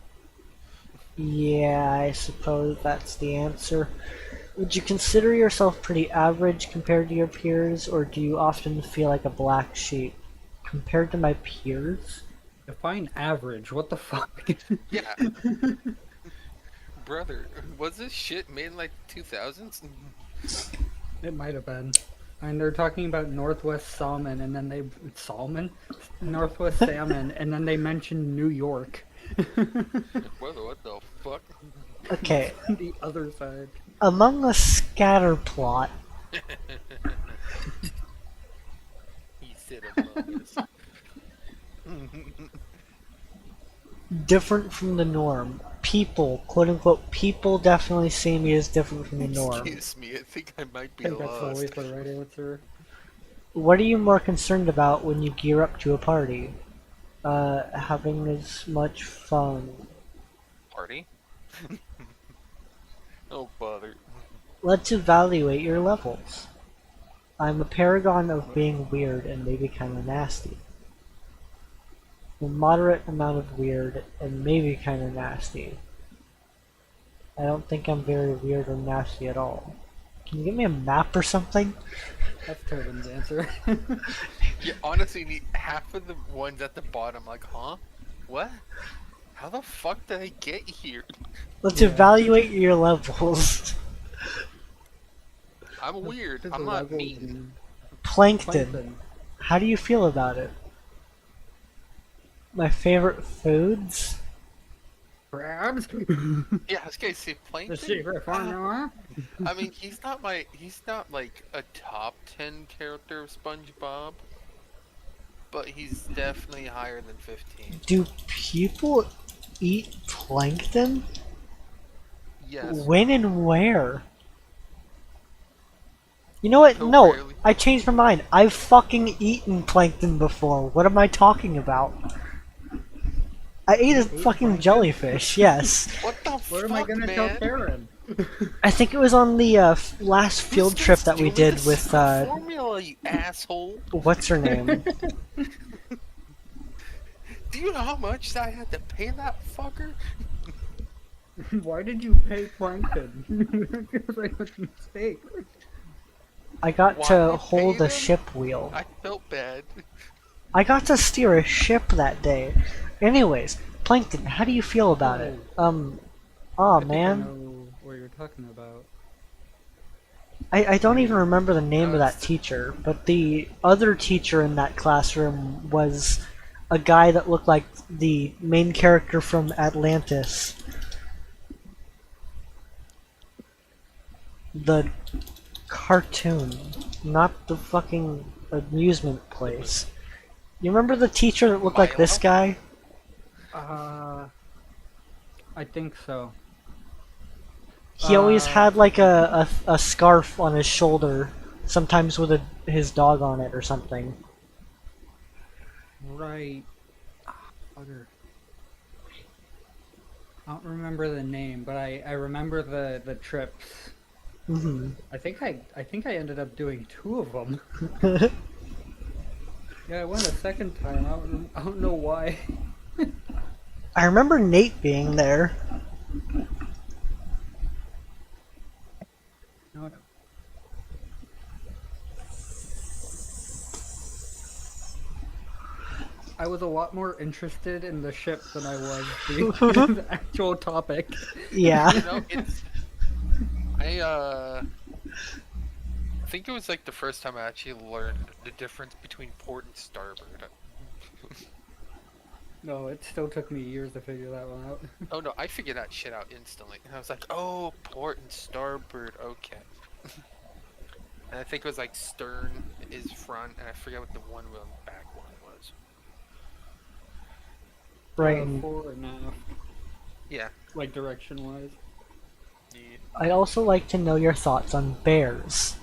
Yeah, I suppose that's the answer. Would you consider yourself pretty average compared to your peers, or do you often feel like a black sheep? Compared to my peers? Define average, what the fuck? Yeah. Brother, was this shit made in like 2000s? It might have been. And they're talking about Northwest Salmon, and then they salmon, Northwest Salmon, and then they mention New York. What the fuck? Okay, The other side. among the scatter plot, He said among us. different from the norm. People, quote unquote, people definitely see me as different from the norm. Excuse me, I think I might I be think that's lost. always the right answer. What are you more concerned about when you gear up to a party? Having as much fun. Party? Oh, bother. Let's evaluate your levels. I'm a paragon of being weird and maybe kinda nasty. A moderate amount of weird and maybe kinda nasty. I don't think I'm very weird or nasty at all. Can you give me a map or something? That's Tobin's answer. Yeah, honestly, half of the ones at the bottom, like, huh? What? How the fuck did I get here? Let's Yeah. evaluate your levels. I'm weird. Does I'm the not levels mean. mean? Plankton. How do you feel about it? My favorite foods? Crabs? Yeah, I was gonna say The plankton. secret formula? I mean, he's not like a top 10 character of SpongeBob, but he's definitely higher than 15. Do people eat plankton? Yes. When and where? You know what? So No, rarely. I changed my mind. I've fucking eaten plankton before. What am I talking about? I ate a fucking plankton? jellyfish, yes. What the What fuck, am I gonna tell man? Karen? I think it was on the last field Who's trip gonna that we steal me did the with, secret formula, you asshole. what's her name? Do you know how much I had to pay that fucker? Why did you pay plankton? It feels like a mistake. I got Why to I hold paid a him? ship wheel. I felt bad. I got to steer a ship that day. Anyways, Plankton, how do you feel about it? Aw, I think I man. know what you're talking about. I don't even remember the name No, of that it's- teacher, but the other teacher in that classroom was a guy that looked like the main character from Atlantis. The cartoon, not the fucking amusement place. You remember the teacher that looked like this Milo? guy? I think so. He always had like a scarf on his shoulder, sometimes with his dog on it or something. Right. Bugger. I don't remember the name, but I remember the trips. Hmm I think I ended up doing 2 of them. Yeah, I went a second time. I don't know why. I remember Nate being there. No, no. I was a lot more interested in the ship than I was the actual topic. Yeah. You know, it's. I think it was like the first time I actually learned the difference between port and starboard. No, it still took me years to figure that one out. Oh no, I figured that shit out instantly. And I was like, oh, port and starboard, okay. And I think it was like stern is front, and I forget what the one wheel and back one was. Right. and Fore and aft, Yeah. like direction wise. Yeah. I'd also like to know your thoughts on bears.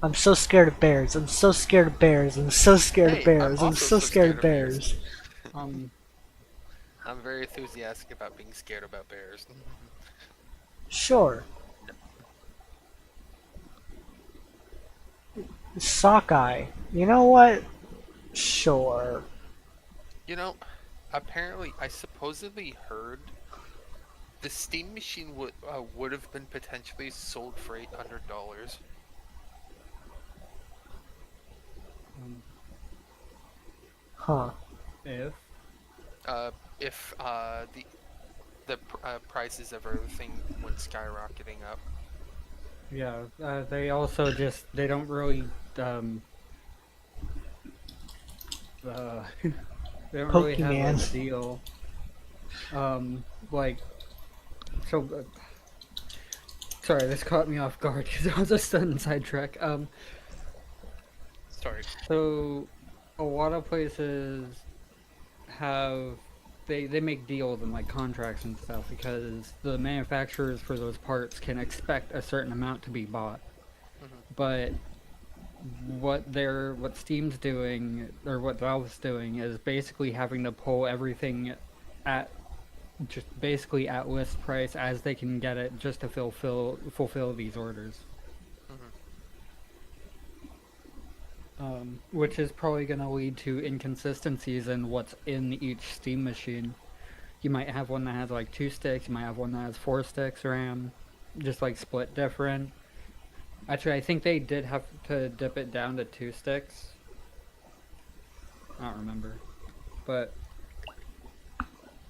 I'm so scared of bears. I'm so scared of bears. I'm so scared Hey, of bears. I'm I'm also so so scared scared of of bears. bears. I'm very enthusiastic about being scared about bears. Sure. Sockeye. You know what? Sure. You know, apparently, I supposedly heard the steam machine would have been potentially sold for $800. Huh. If If the prices of everything went skyrocketing up. Yeah, they also just they don't really they don't really have a Pokemon. deal. Like so. Sorry, this caught me off guard because I was a sudden sidetrack. Sorry. So a lot of places have they make deals and like contracts and stuff because the manufacturers for those parts can expect a certain amount to be bought. Hmm. But what Steam's doing or what Valve's doing is basically having to pull everything at just basically at list price as they can get it just to fulfill these orders. Hmm. Which is probably going to lead to inconsistencies in what's in each Steam machine. You might have one that has like 2 sticks, you might have one that has 4 sticks RAM, just like split different. Actually, I think they did have to dip it down to 2 sticks. I don't remember. But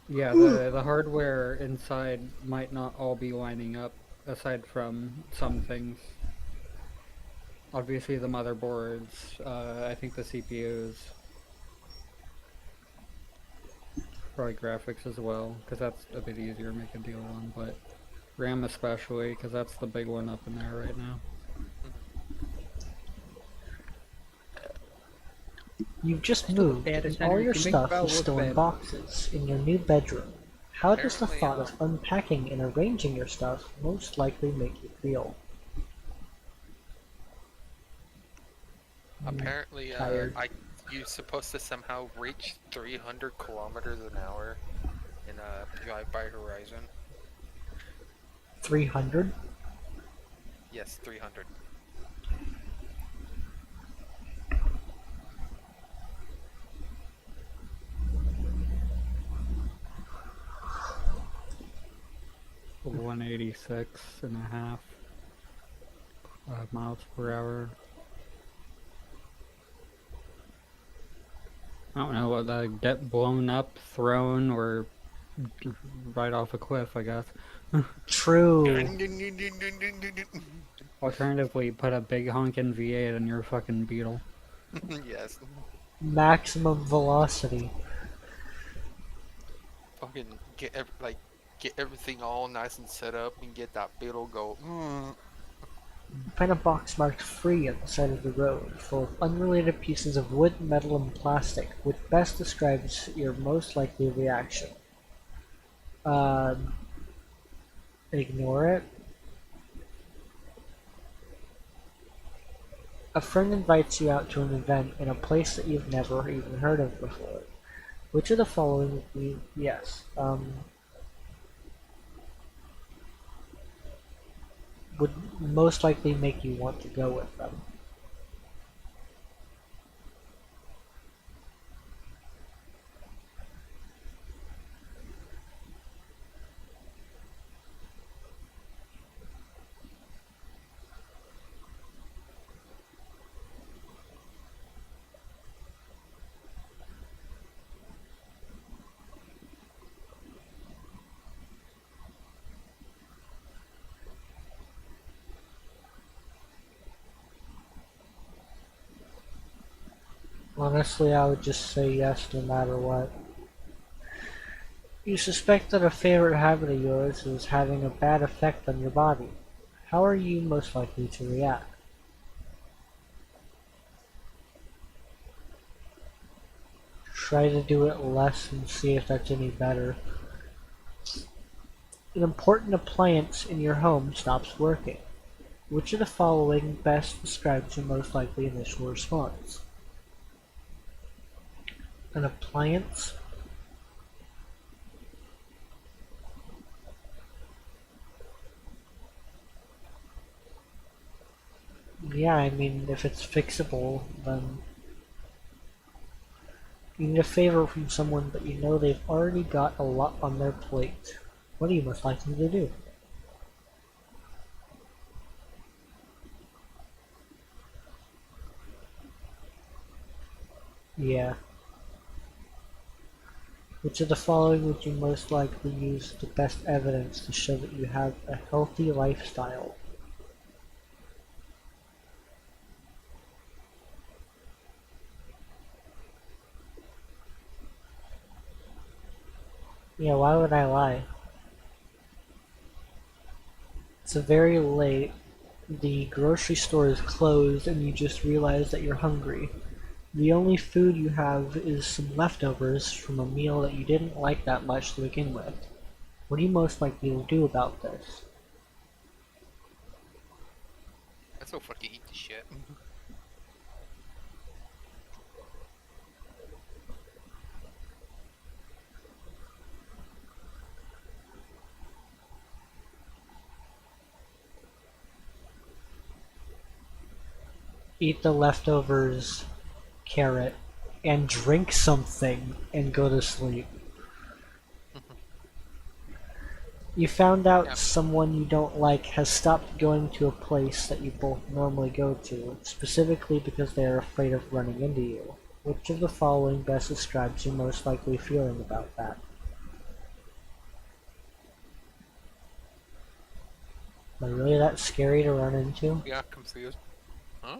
yeah, the hardware inside might not all be lining up aside from some things. Obviously, the motherboards, I think the CPUs, probably graphics as well, because that's a bit easier to make a deal on, but RAM especially, because that's the big one up in there right now. You've just Still the moved, data and center all you your can make stuff Val is look still in bad. boxes in your new bedroom. How does the Apparently, thought of unpacking and arranging your stuff most likely make you feel? apparently, Tired. you're supposed to somehow reach 300 kilometers an hour in a drive-by horizon. 300? Yes, 300. 186.5 miles per hour. I don't know what get blown up, thrown, or right off a cliff, I guess. True. Alternatively, put a big honkin' V8 on your fucking Beetle. Yes. Maximum velocity. Fucking get everything all nice and set up and get that beetle go. Find a box marked free at the side of the road, full of unrelated pieces of wood, metal, and plastic, which best describes your most likely reaction. Um, Ignore it. A friend invites you out to an event in a place that you've never even heard of before. Which of the following would be yes? Would most likely make you want to go with them? Honestly, I would just say yes no matter what. You suspect that a favorite habit of yours is having a bad effect on your body. How are you most likely to react? Try to do it less and see if that's any better. An important appliance in your home stops working. Which of the following best describes your most likely initial response? An appliance? Yeah, I mean, if it's fixable, then you need a favor from someone, but you know they've already got a lot on their plate. What are you most likely to do? Yeah. Which of the following would you most likely use the best evidence to show that you have a healthy lifestyle? Yeah, why would I lie? It's very late. The grocery store is closed and you just realize that you're hungry. The only food you have is some leftovers from a meal that you didn't like that much to begin with. What are you most likely to do about this? That's so fucking eat the shit. Eat the leftovers, carrot, and drink something and go to sleep. You found out Yeah, someone you don't like has stopped going to a place that you both normally go to, specifically because they are afraid of running into you. Which of the following best describes your most likely feeling about that? Am I really that scary to run into? yeah, confused. Huh?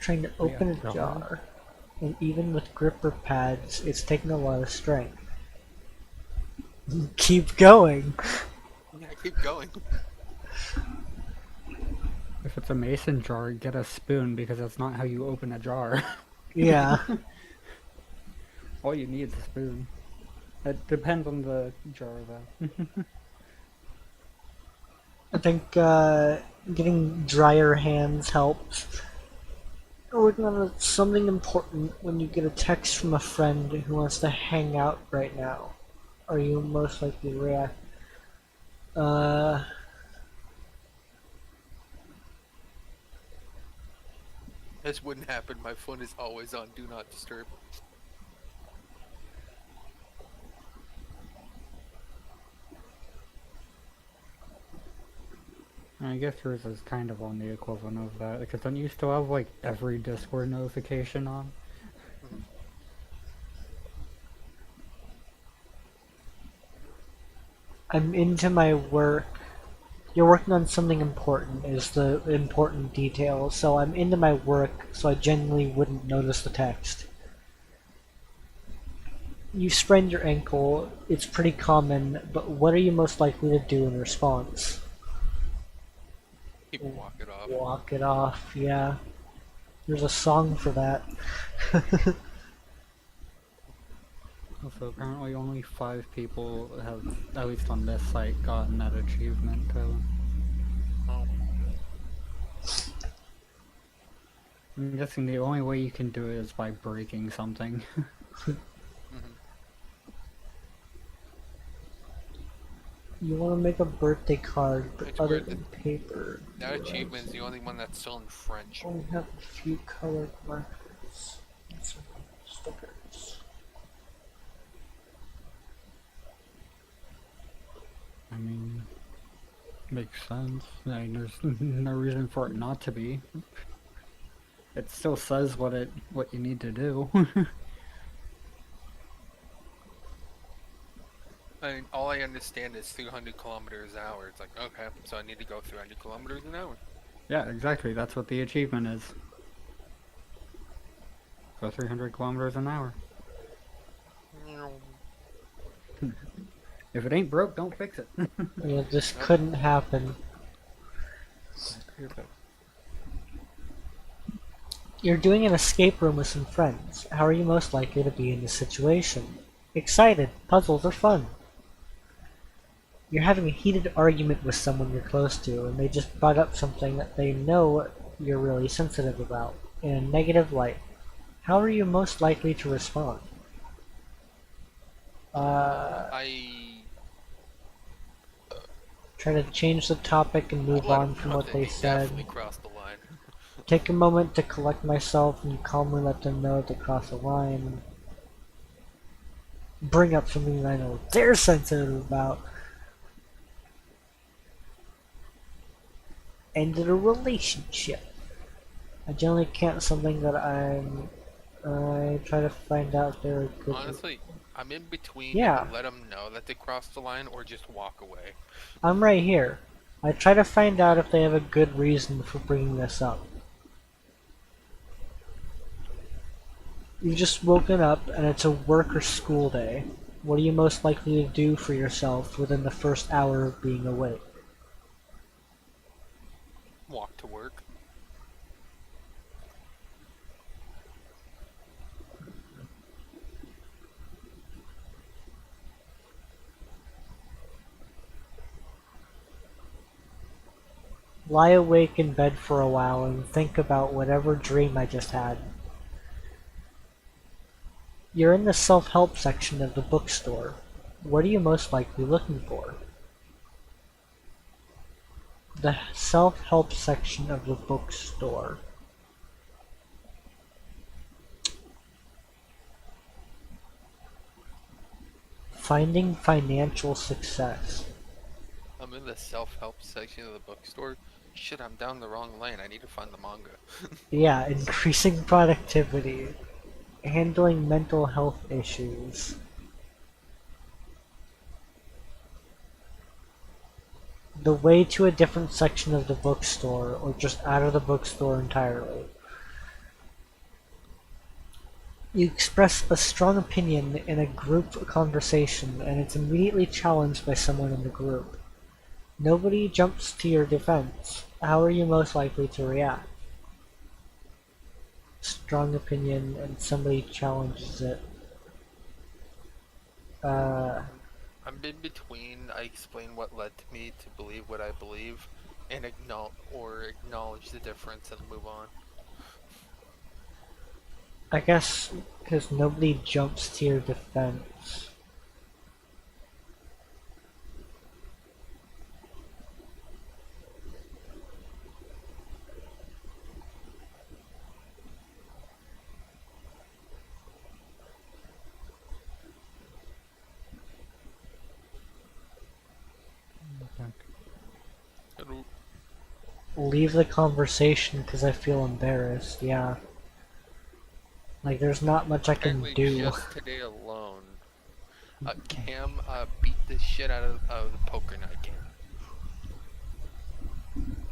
Trying to Yeah, open a jar. jar, and even with gripper pads, it's taking a lot of strength. Keep going! Yeah, keep going. If it's a mason jar, get a spoon because that's not how you open a jar. Yeah, All you need is a spoon. It depends on the jar, though. I think getting drier hands helps. Working on something important when you get a text from a friend who wants to hang out right now. Are you most likely to react? Uh, This wouldn't happen. My phone is always on Do Not Disturb. I guess yours is kind of on the equivalent of that, because don't you still have like every Discord notification on? Mhm. I'm into my work. You're working on something important is the important detail. So I'm into my work, so I genuinely wouldn't notice the text. You sprained your ankle. It's pretty common, but what are you most likely to do in response? Keep walk it off. Walk it off, yeah. There's a song for that. Also, apparently only 5 people have, at least on this site, gotten that achievement, so... Oh. I'm guessing the only way you can do it is by breaking something. Mhm. You want to make a birthday card, but It's other weird than paper. that you achievement is the only one that's still in French. only have a few colored markers and some stickers. I mean, makes sense. I mean, there's no reason for it not to be. It still says what you need to do. I mean, all I understand is 300 kilometers an hour. It's like, okay, so I need to go 300 kilometers an hour. Yeah, exactly. That's what the achievement is. Go 300 kilometers an hour. If it ain't broke, don't fix it. Yeah, this Nope. couldn't happen. You're doing an escape room with some friends. How are you most likely to be in this situation? Excited. Puzzles are fun. You're having a heated argument with someone you're close to, and they just brought up something that they know you're really sensitive about, in a negative light. How are you most likely to respond? I Try to change the topic and would move let on them from know what that they they definitely said. crossed the line. Take a moment to collect myself and calmly let them know to cross the line. Bring up something that I know they're sensitive about. Ended a relationship. I generally can't something that I try to find out if they're good. Honestly, I'm in between Yeah, let them know that they crossed the line or just walk away. I'm right here. I try to find out if they have a good reason for bringing this up. You've just woken up and it's a work or school day. What are you most likely to do for yourself within the first hour of being awake? Walk to work. Lie awake in bed for a while and think about whatever dream I just had. You're in the self-help section of the bookstore. What are you most likely looking for? The self-help section of the bookstore. Finding financial success. I'm in the self-help section of the bookstore. Shit, I'm down the wrong lane. I need to find the manga. Yeah, increasing productivity. Handling mental health issues. The way to a different section of the bookstore, or just out of the bookstore entirely. You express a strong opinion in a group conversation and it's immediately challenged by someone in the group. Nobody jumps to your defense. How are you most likely to react? Strong opinion and somebody challenges it. Uh, I'm in between. I explain what led to me to believe what I believe, and acknowledge the difference and move on. I guess because nobody jumps to your defense. And Leave the conversation because I feel embarrassed, yeah. Like there's not much I can apparently, do. just today alone, Cam beat the shit out of the poker night game.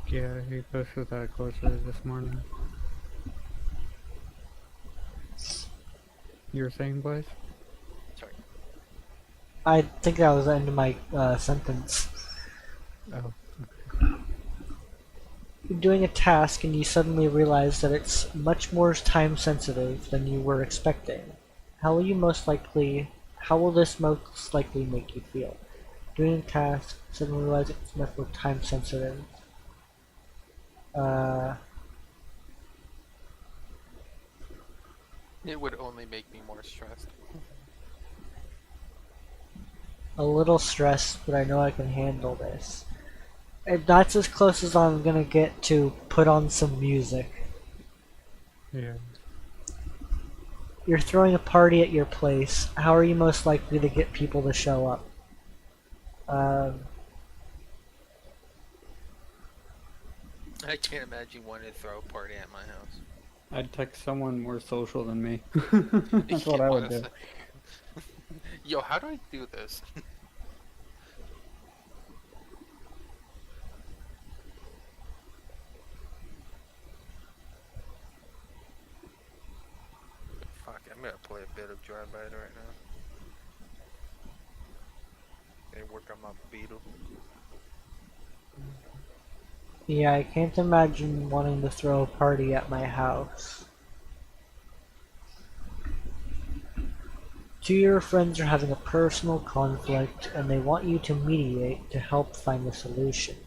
Yeah, he posted that closer this morning. You were saying, Blaze? Sorry. I think that was the end of my sentence. Oh. You're doing a task and you suddenly realize that it's much more time sensitive than you were expecting. How will this most likely make you feel? Doing a task, suddenly realize it's much more time sensitive. Uh, It would only make me more stressed. a little stressed, but I know I can handle this. And that's as close as I'm gonna get to put on some music. Yeah. You're throwing a party at your place. How are you most likely to get people to show up? Um, I can't imagine wanting to throw a party at my house. I'd text someone more social than me. That's what Yeah, I would do. honestly. Yo, how do I do this? Fuck, I'm gonna play a bit of Dry Bite right now. And work on my beetle. yeah, I can't imagine wanting to throw a party at my house. Two of your friends are having a personal conflict and they want you to mediate to help find a solution.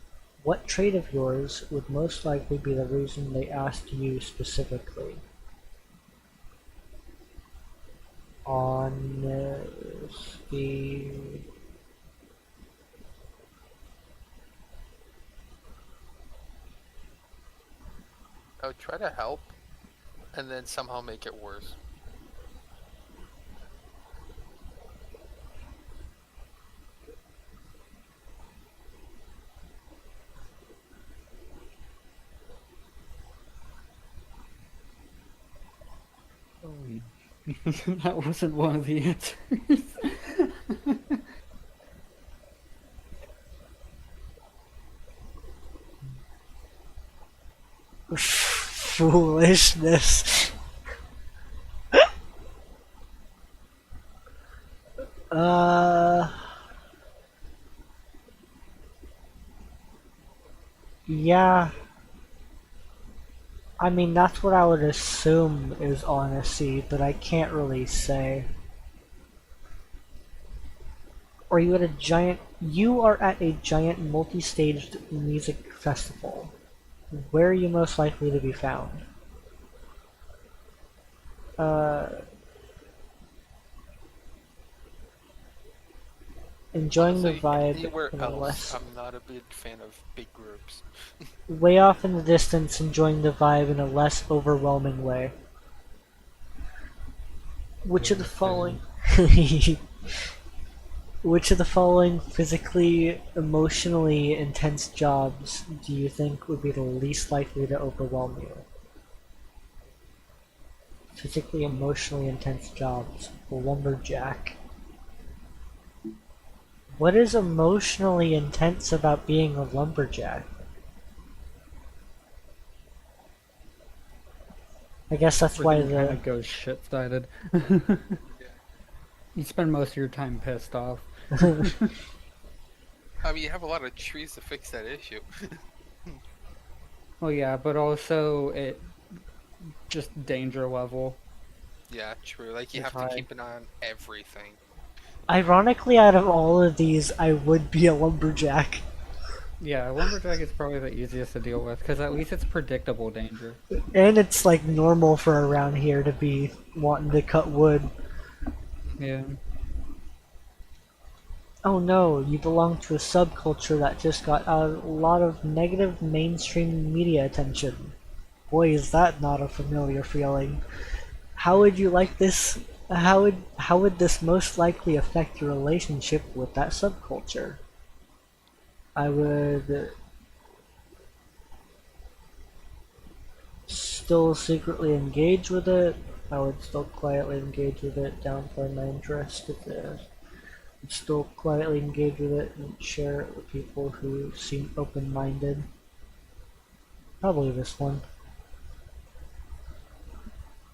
What trait of yours would most likely be the reason they asked you specifically? Honesty. I would try to help, and then somehow make it worse. That wasn't one of the answers. Foolishness. Uh, yeah. I mean, that's what I would assume is honesty, but I can't really say. Or you are at a giant multi-staged music festival. Where are you most likely to be found? Uh, enjoying the Honestly, vibe anywhere in a else, less I'm not a big fan of big groups. way off in the distance, enjoying the vibe in a less overwhelming way. Which of the Yeah, following? same. Which of the following physically, emotionally intense jobs do you think would be the least likely to overwhelm you? Physically, emotionally intense jobs. Lumberjack. What is emotionally intense about being a lumberjack? I guess that's why Everything kind the of goes shit-sided. Yeah. You spend most of your time pissed off. I mean, you have a lot of trees to fix that issue. Well, yeah, but also it just danger level Yeah, true. Like, you is have to high. keep an eye on everything. Ironically, out of all of these, I would be a lumberjack. Yeah, lumberjack is probably the easiest to deal with because at least it's predictable danger. And it's like normal for around here to be wanting to cut wood. Yeah. Oh no, you belong to a subculture that just got a lot of negative mainstream media attention. Boy, is that not a familiar feeling. How would you like this? How would this most likely affect your relationship with that subculture? I would still secretly engage with it. I would still quietly engage with it, downplay my interest. Still quietly engage with it and share it with people who seem open-minded. Probably this one.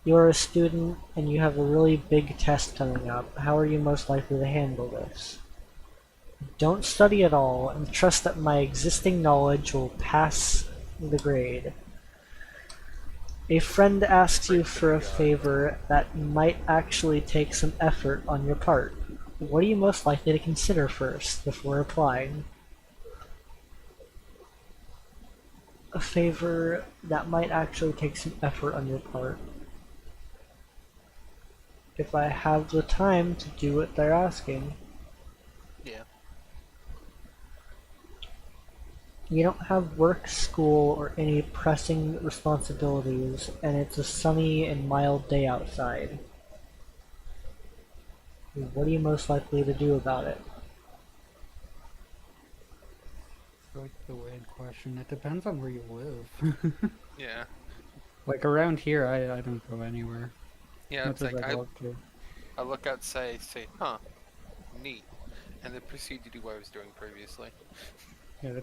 You're a student and you have a really big test coming up. How are you most likely to handle this? Don't study at all and trust that my existing knowledge will pass the grade. A friend asks you Pray to for a God. favor that might actually take some effort on your part. What are you most likely to consider first before applying? A favor that might actually take some effort on your part. If I have the time to do what they're asking. Yeah. You don't have work, school, or any pressing responsibilities, and it's a sunny and mild day outside. What are you most likely to do about it? Like the weird question. It depends on where you live. Yeah. Like around here, I don't go anywhere. Yeah, Much it's as like I'd love to. I look outside, say, huh, neat, and then proceed to do what I was doing previously. Yeah,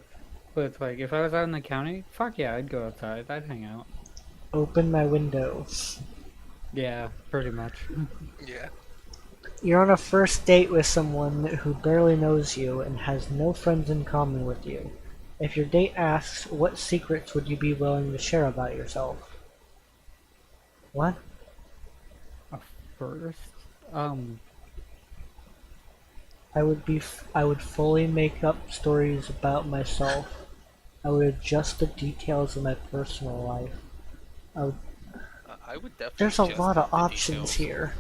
but it's like if I was out in the county, fuck yeah, I'd go outside. I'd hang out. Open my windows. Yeah, pretty much. Yeah. You're on a first date with someone who barely knows you and has no friends in common with you. If your date asks, what secrets would you be willing to share about yourself? What? A first? Um, I would fully make up stories about myself. I would adjust the details of my personal life. I would, I would definitely there's a adjust lot of the options details. here.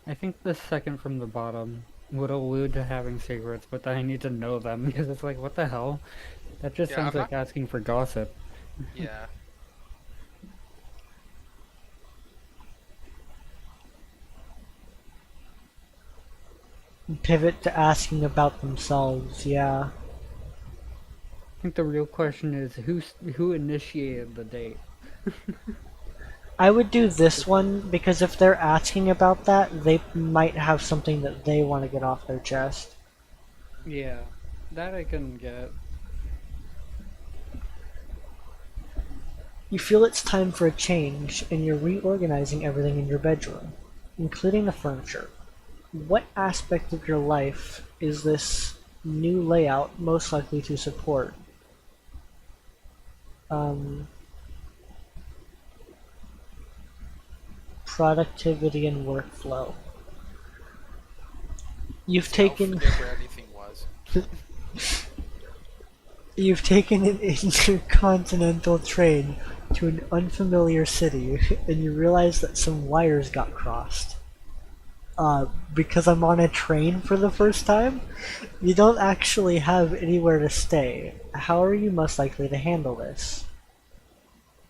I think the second from the bottom would allude to having secrets, but then I need to know them because it's like, what the hell? That just Yeah, sounds I'm not. like asking for gossip. Yeah. Pivot to asking about themselves, yeah. I think the real question is who initiated the date? I would do this one because if they're asking about that, they might have something that they want to get off their chest. Yeah, that I can get. You feel it's time for a change, and you're reorganizing everything in your bedroom. including the furniture. What aspect of your life is this new layout most likely to support? Um, productivity and workflow. You've See, I'll taken forget where anything was. you've taken an intercontinental train to an unfamiliar city, and you realize that some wires got crossed. Because I'm on a train for the first time, you don't actually have anywhere to stay. How are you most likely to handle this?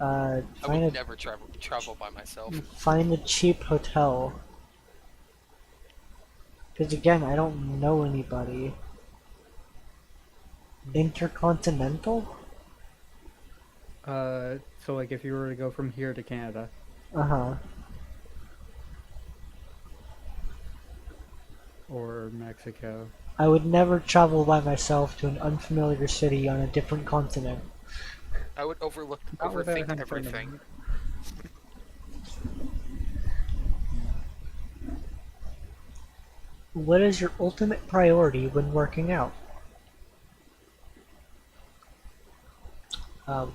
I Find would a never travel by myself. find a cheap hotel. Because again, I don't know anybody. Intercontinental? So like if you were to go from here to Canada, Uh-huh. or Mexico. I would never travel by myself to an unfamiliar city on a different continent. I would Not without overthink having everything. What is your ultimate priority when working out? Um,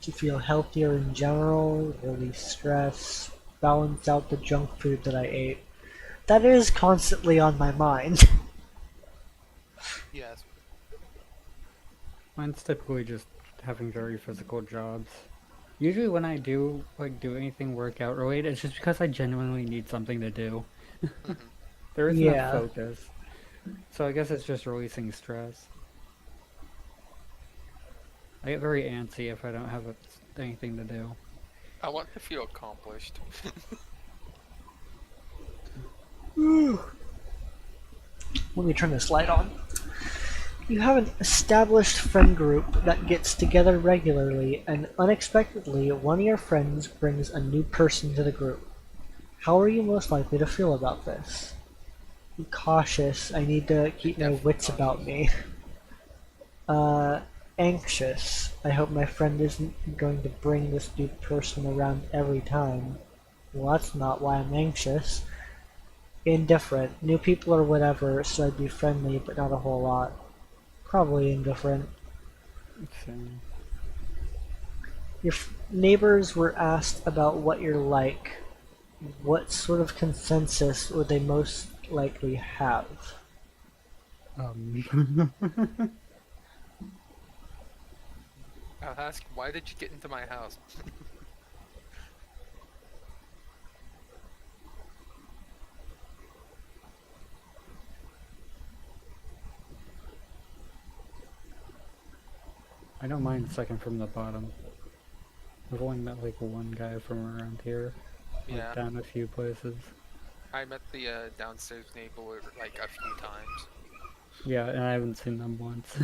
to feel healthier in general, release stress, balance out the junk food that I ate. That is constantly on my mind. Yes. Mine's typically just having very physical jobs. Usually when I do do anything workout related, it's just because I genuinely need something to do. Hmm. There is enough Yeah. focus. So I guess it's just releasing stress. I get very antsy if I don't have anything to do. I want to feel accomplished. Let me turn this light on. You have an established friend group that gets together regularly, and unexpectedly, one of your friends brings a new person to the group. How are you most likely to feel about this? Be cautious. I need to keep my Definitely wits about cautious. me. Uh, anxious. I hope my friend isn't going to bring this new person around every time. Well, that's not why I'm anxious. Indifferent. New people or whatever, so I'd be friendly, but not a whole lot. Probably indifferent. Same. Your neighbors were asked about what you're like. What sort of consensus would they most likely have? Um, I'll ask, why did you get into my house? I don't mind second from the bottom. I've only met like one guy from around here, Yeah, down a few places. I met the downstairs neighbor like a few times. Yeah, and I haven't seen them once.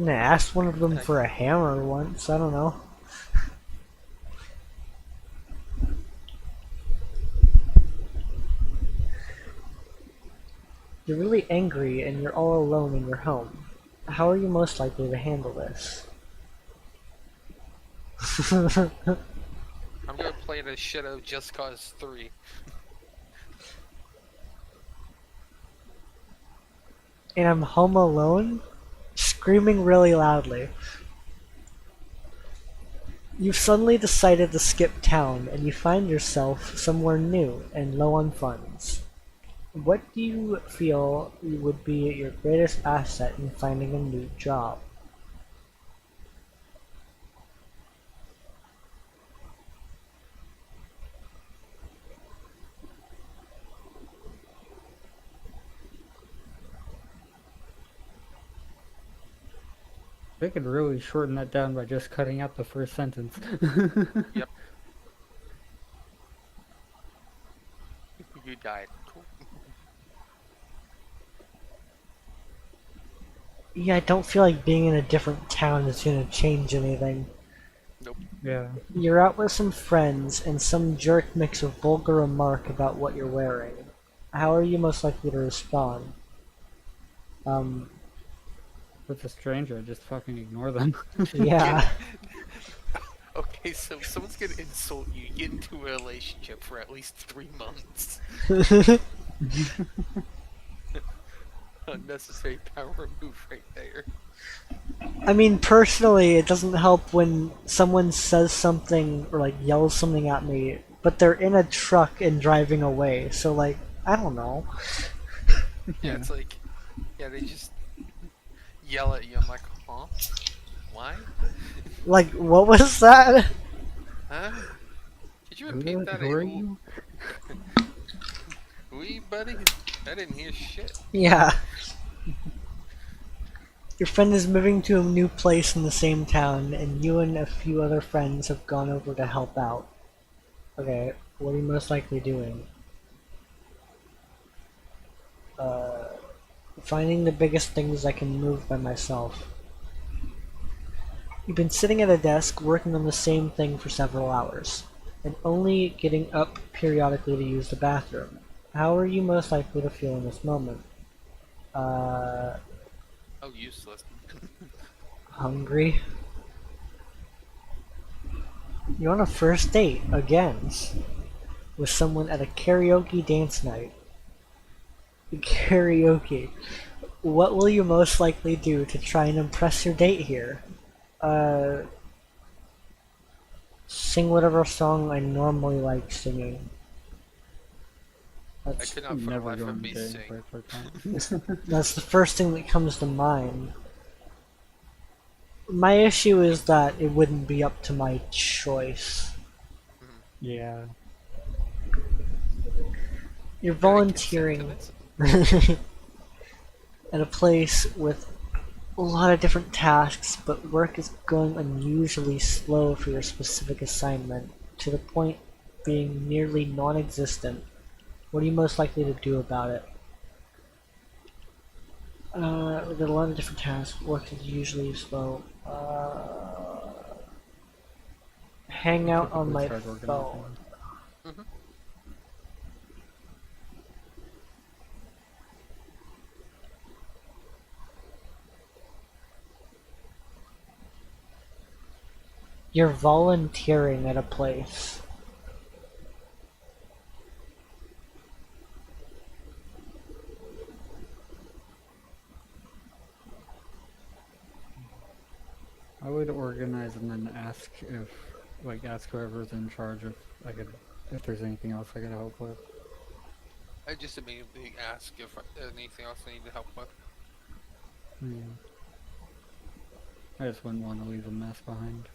I asked one of them I, for a hammer once. I don't know. You're really angry and you're all alone in your home. How are you most likely to handle this? I'm gonna play the shit out of Just Cause 3. And I'm home alone, screaming really loudly. You've suddenly decided to skip town and you find yourself somewhere new and low on funds. What do you feel would be your greatest asset in finding a new job? They could really shorten that down by just cutting out the first sentence. Yep. You died. Cool. Yeah, I don't feel like being in a different town is gonna change anything. Nope. Yeah. You're out with some friends and some jerk makes a vulgar remark about what you're wearing. How are you most likely to respond? If it's a stranger, just fucking ignore them. Yeah. Okay, so someone's gonna insult you, you get into a relationship for at least 3 months. Unnecessary power move right there. I mean, personally, it doesn't help when someone says something or like yells something at me, but they're in a truck and driving away. So like, I don't know. Yeah, Yeah. it's like, yeah, they just yell at you. I'm like, huh? Why? Like, what was that? Huh? Could you repeat that? Who are you? Who are you, buddy? I didn't hear shit. Yeah. Your friend is moving to a new place in the same town, and you and a few other friends have gone over to help out. Okay, what are you most likely doing? Uh, Finding the biggest things I can move by myself. You've been sitting at a desk working on the same thing for several hours, and only getting up periodically to use the bathroom. How are you most likely to feel in this moment? Uh, Oh, useless. Hungry? You're on a first date, again, with someone at a karaoke dance night. Karaoke. What will you most likely do to try and impress your date here? Uh, Sing whatever song I normally like singing. I That's could not I'm for the never life of going me to sing. play for that. that's the first thing that comes to mind. My issue is that it wouldn't be up to my choice. Mhm. Yeah. You're Can I consent to volunteering this? at a place with a lot of different tasks, but work is going unusually slow for your specific assignment, to the point being nearly non-existent. What are you most likely to do about it? We got a lot of different tasks. Work is usually slow. Hang I out on typically my start phone. organizing. Mhm. You're volunteering at a place. I would organize and then ask if, like, ask whoever's in charge if there's anything else I could help with. I just immediately ask if anything else I need to help with. Yeah. I just wouldn't want to leave a mess behind.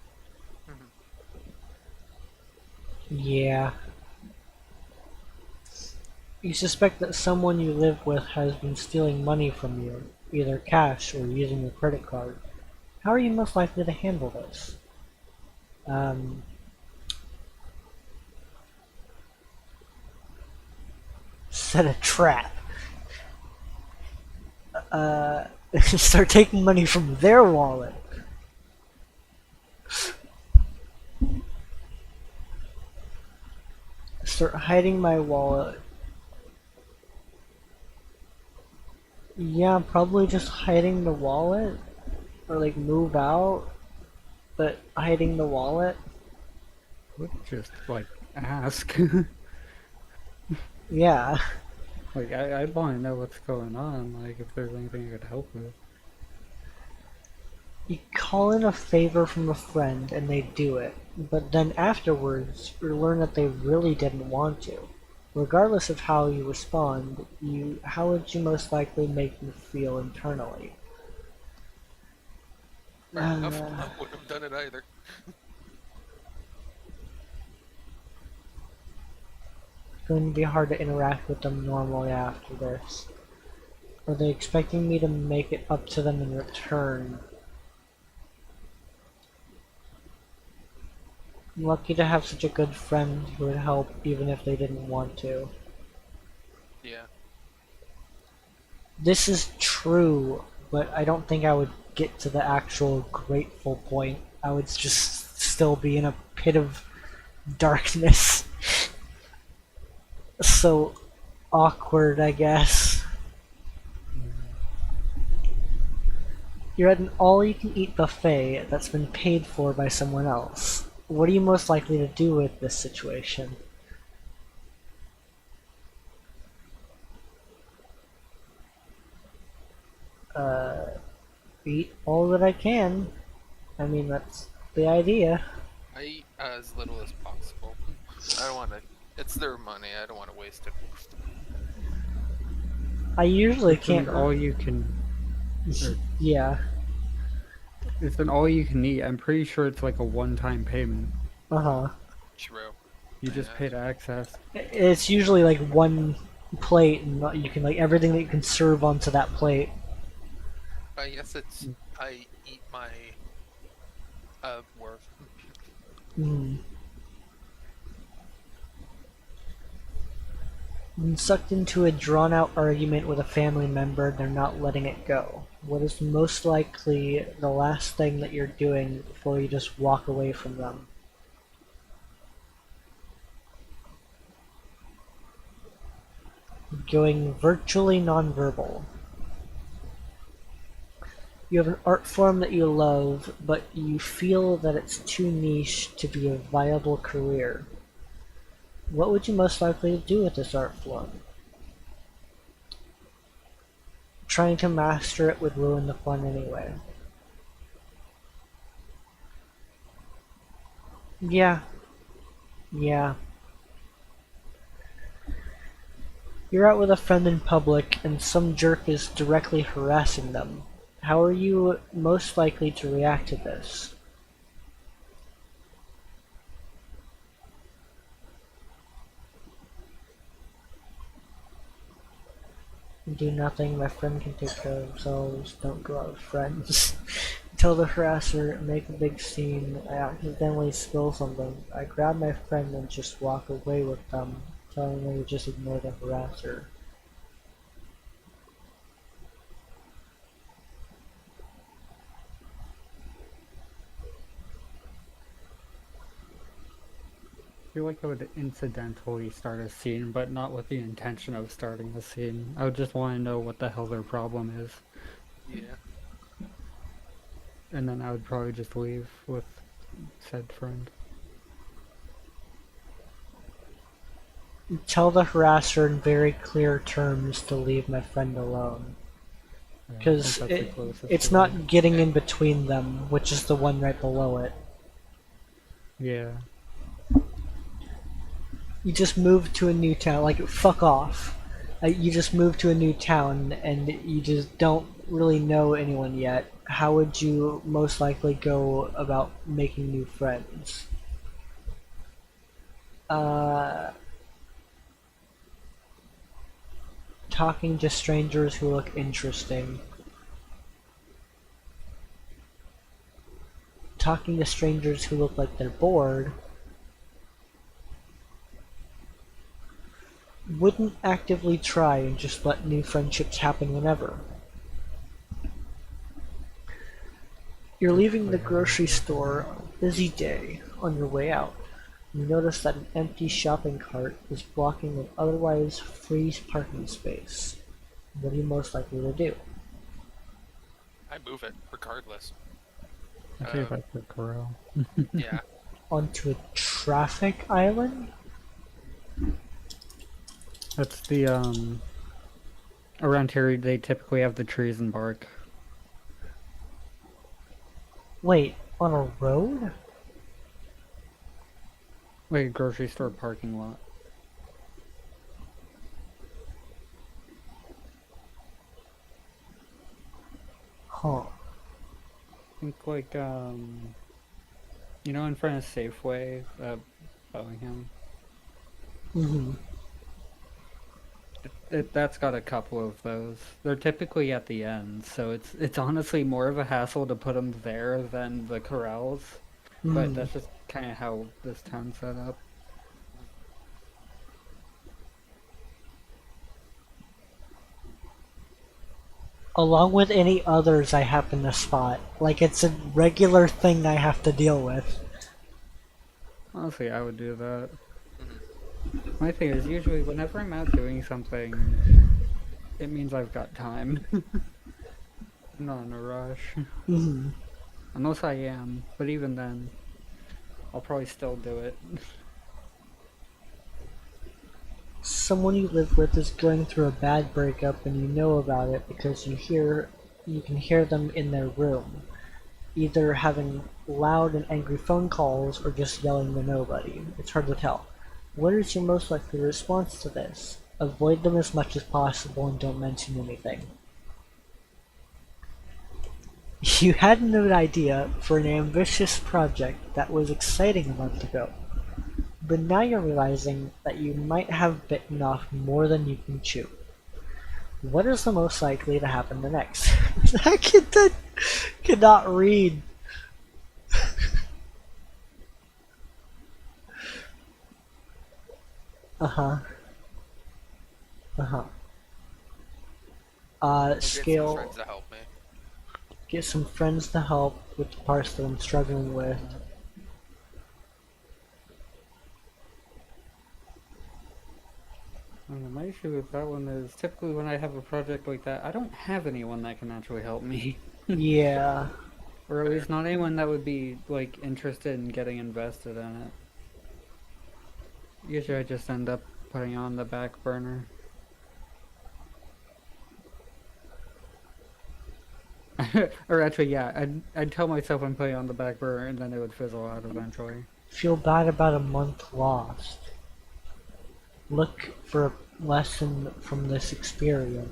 Mhm. Yeah. You suspect that someone you live with has been stealing money from you, either cash or using your credit card. How are you most likely to handle this? Um, Set a trap. Uh, Start taking money from their wallet. Start hiding my wallet. Yeah, probably just hiding the wallet. Or like move out, but hiding the wallet. Would just, like, ask. Yeah. Like, I'd want to know what's going on, like, if there's anything I could help with. You call in a favor from a friend and they do it, but then afterwards you learn that they really didn't want to. Regardless of how you respond, how would you most likely make them feel internally? Fair enough. Uh, I wouldn't have done it either. it's going to be hard to interact with them normally after this. Are they expecting me to make it up to them in return? I'm lucky to have such a good friend who would help even if they didn't want to. Yeah. This is true, but I don't think I would get to the actual grateful point. I would just still be in a pit of darkness. So awkward, I guess. You're at an all-you-can-eat buffet that's been paid for by someone else. what are you most likely to do with this situation? Uh, eat all that I can. I mean, that's the idea. I eat as little as possible. I don't want to. It's their money. I don't want to waste it. I usually It's an can't. all you can, or Yeah. it's an all you can eat. I'm pretty sure it's like a one-time payment. Uh huh. True. You just Yeah. pay to access. It's usually like one plate, and you can like everything that you can serve onto that plate. I guess it's. I eat my worth. Mm. When sucked into a drawn-out argument with a family member, they're not letting it go. What is most likely the last thing that you're doing before you just walk away from them? Going virtually nonverbal. You have an art form that you love, but you feel that it's too niche to be a viable career. What would you most likely do with this art form? Trying to master it would ruin the fun anyway. Yeah, yeah. You're out with a friend in public and some jerk is directly harassing them. How are you most likely to react to this? Do nothing, my friend can take care of themselves, don't go out with friends. Tell the harasser, make a big scene, I accidentally spill something. I grab my friend and just walk away with them, telling them to just ignore the harasser. I feel like I would incidentally start a scene, but not with the intention of starting a scene. I would just want to know what the hell their problem is. Yeah. And then I would probably just leave with said friend. Tell the harasser in very clear terms to leave my friend alone. Yeah, I Because think that's the closest it's way. not getting in between them, which is the one right below it. Yeah. You just moved to a new town, like, fuck off. You just moved to a new town and you just don't really know anyone yet. How would you most likely go about making new friends? Talking to strangers who look interesting. Talking to strangers who look like they're bored. Wouldn't actively try and just let new friendships happen whenever. You're leaving the grocery store on a busy day on your way out. You notice that an empty shopping cart is blocking an otherwise free parking space. What are you most likely to do? I move it regardless. I think that's the corral. Yeah. Onto a traffic island? That's the, around here they typically have the trees and bark. Wait, on a road? Like a grocery store parking lot. Huh. I think like, you know, in front of Safeway, Bellingham. Mm-hmm. That's got a couple of those. They're typically at the end, so it's honestly more of a hassle to put them there than the corrals. But that's just kind of how this town's set up. Along with any others I happen to spot. Like it's a regular thing I have to deal with. Honestly, I would do that. Mhm. My thing is usually whenever I'm out doing something, it means I've got time. I'm not in a rush. Mm-hmm. Unless I am, but even then. I'll probably still do it. Someone you live with is going through a bad breakup and you know about it because you can hear them in their room, either having loud and angry phone calls or just yelling to nobody. It's hard to tell. What is your most likely response to this? Avoid them as much as possible and don't mention anything. You had an idea for an ambitious project that was exciting a month ago, but now you're realizing that you might have bitten off more than you can chew. What is the most likely to happen the next? That kid that cannot read. Uh-huh. Uh-huh. I'll get some Scale. friends to help me. Get some friends to help with the parts that I'm struggling with. My issue with that one is typically when I have a project like that, I don't have anyone that can actually help me. Yeah. Or at least not anyone that would be, like, interested in getting invested in it. Usually I just end up putting it on the back burner. Or actually, yeah, I'd tell myself I'm putting it on the back burner and then it would fizzle out eventually. Feel bad about a month lost. Look for a lesson from this experience.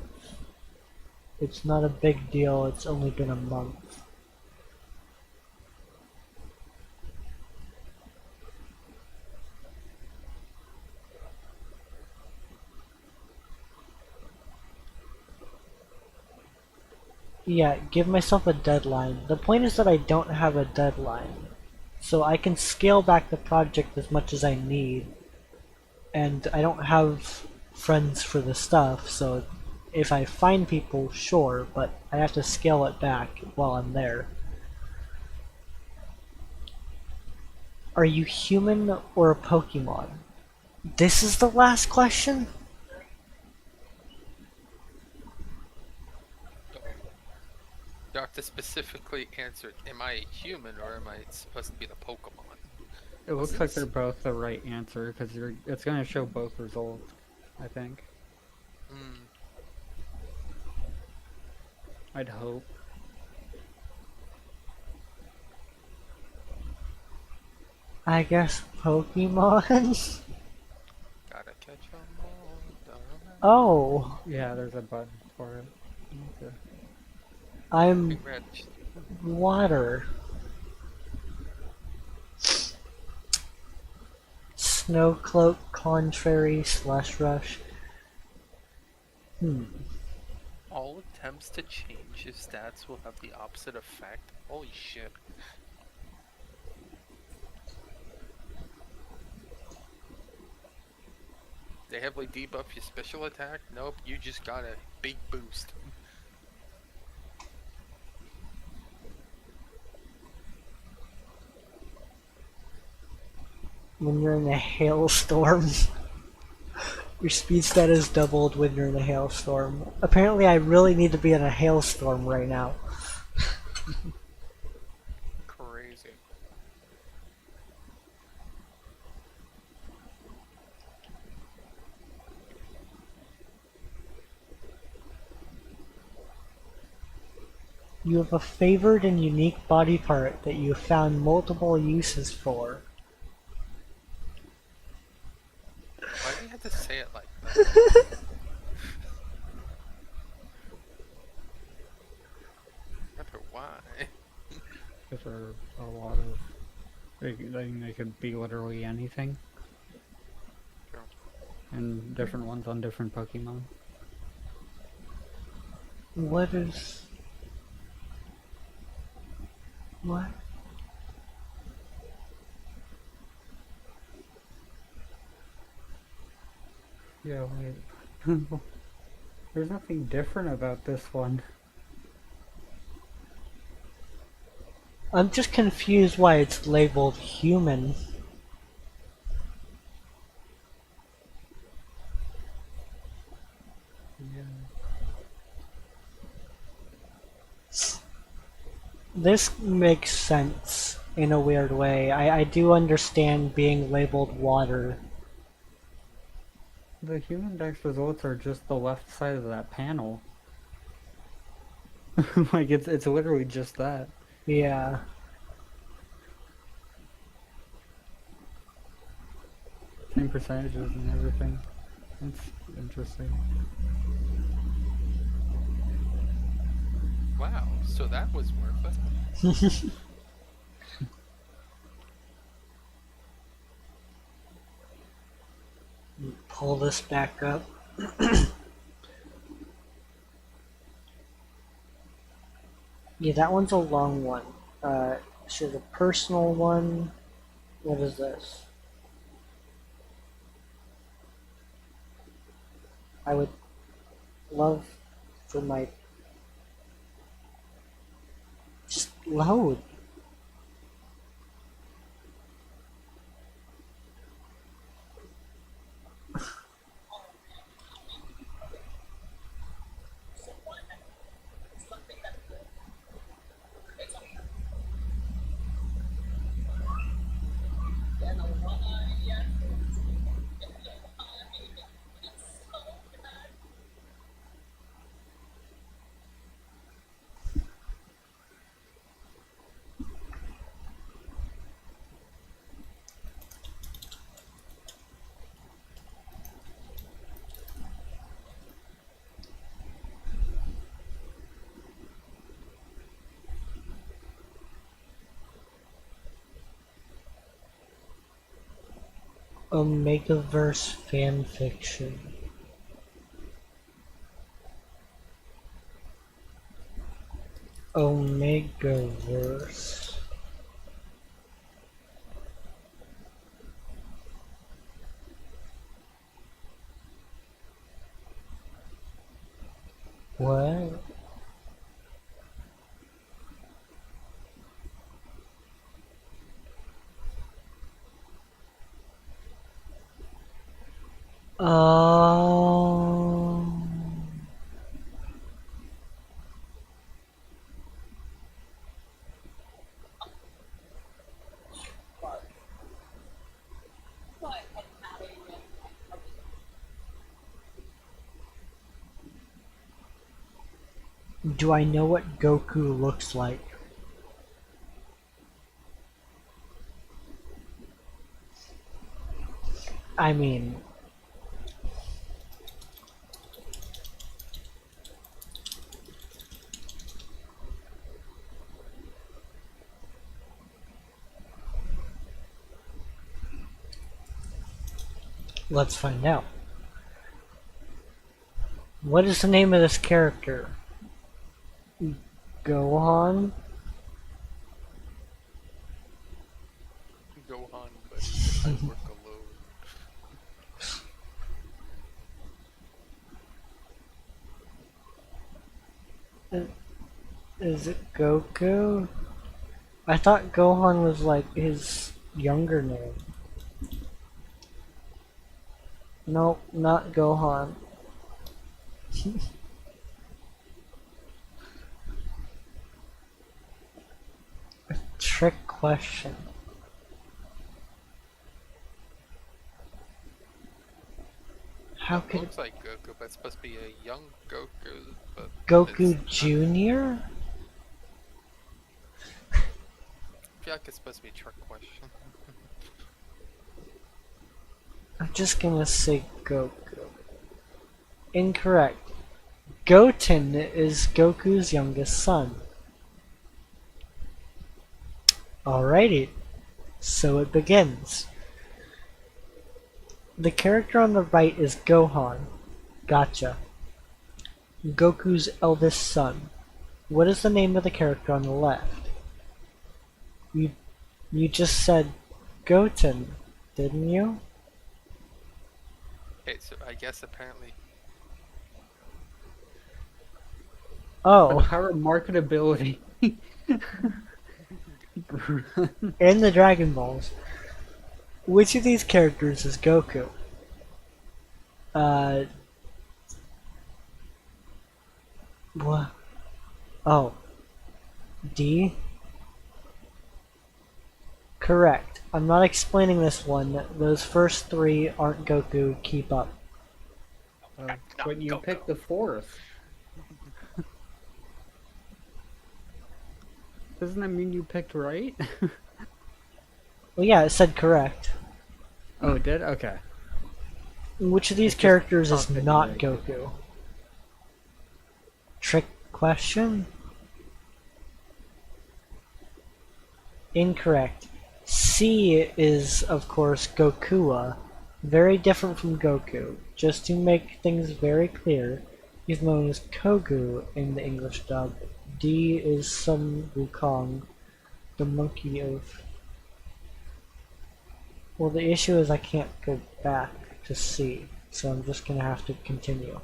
It's not a big deal, it's only been a month. Yeah, give myself a deadline. The point is that I don't have a deadline. So I can scale back the project as much as I need. And I don't have friends for the stuff, so if I find people, sure, but I have to scale it back while I'm there. Are you human or a Pokemon? This is the last question? You have to specifically answer, am I a human or am I supposed to be the Pokemon? It looks like they're both the right answer because it's going to show both results, I think. Hmm. I'd hope. I guess Pokemon? Gotta catch 'em all. Don't Oh, Yeah, there's a button for it. Okay. I'm Congrats. water. Snowcloak, Contrary, Slush Rush. All attempts to change his stats will have the opposite effect. Holy shit. They heavily debuff your special attack? Nope, you just got a big boost. When you're in a hailstorm. Your speed stat is doubled when you're in a hailstorm. Apparently I really need to be in a hailstorm right now. Crazy. You have a favored and unique body part that you have found multiple uses for. Why do you have to say it like that? After why? Because there are a lot of... They could be literally anything. True. And different ones on different Pokemon. What is... What? Yeah, wait. There's nothing different about this one. I'm just confused why it's labeled human. Yeah. This makes sense. in a weird way. I do understand being labeled water. The human dex results are just the left side of that panel. Like it's literally just that. Yeah. Same percentages and everything. It's interesting. Wow, so that was worth it. Pull this back up. Yeah, that one's a long one. So the personal one. What is this? I would love for my just load. Omegaverse fanfiction. Omegaverse. What? Um. Do I know what Goku looks like? I mean, let's find out. What is the name of this character? Gohan? Gohan, but I work alone. Is it Goku? I thought Gohan was like his younger name. Nope, not Gohan. Trick question. How It could looks like Goku, but it's supposed to be a young Goku, but Goku it's Jr.? I feel like it's supposed to be a trick question. I'm just gonna say Goku. Incorrect. Goten is Goku's youngest son. Alrighty, so it begins. The character on the right is Gohan. Gotcha. Goku's eldest son. What is the name of the character on the left? You just said Goten, didn't you? Okay, so I guess apparently For the Oh, power of marketability. in the Dragon Balls. Which of these characters is Goku? Uh, what? Oh, D? Correct. I'm not explaining this one. Those first three aren't Goku. Keep up. Uh, Not but you Goku. picked the fourth. Doesn't that mean you picked right? Well, yeah, it said correct. Oh, it did? Okay. Which of these It's just characters is tough that you not like Goku? Trick question? Incorrect. C is, of course, Gokua. Very different from Goku. Just to make things very clear, he's known as Kogu in the English dub. D is Sun Wukong, the monkey of... Well, the issue is I can't go back to C, so I'm just gonna have to continue.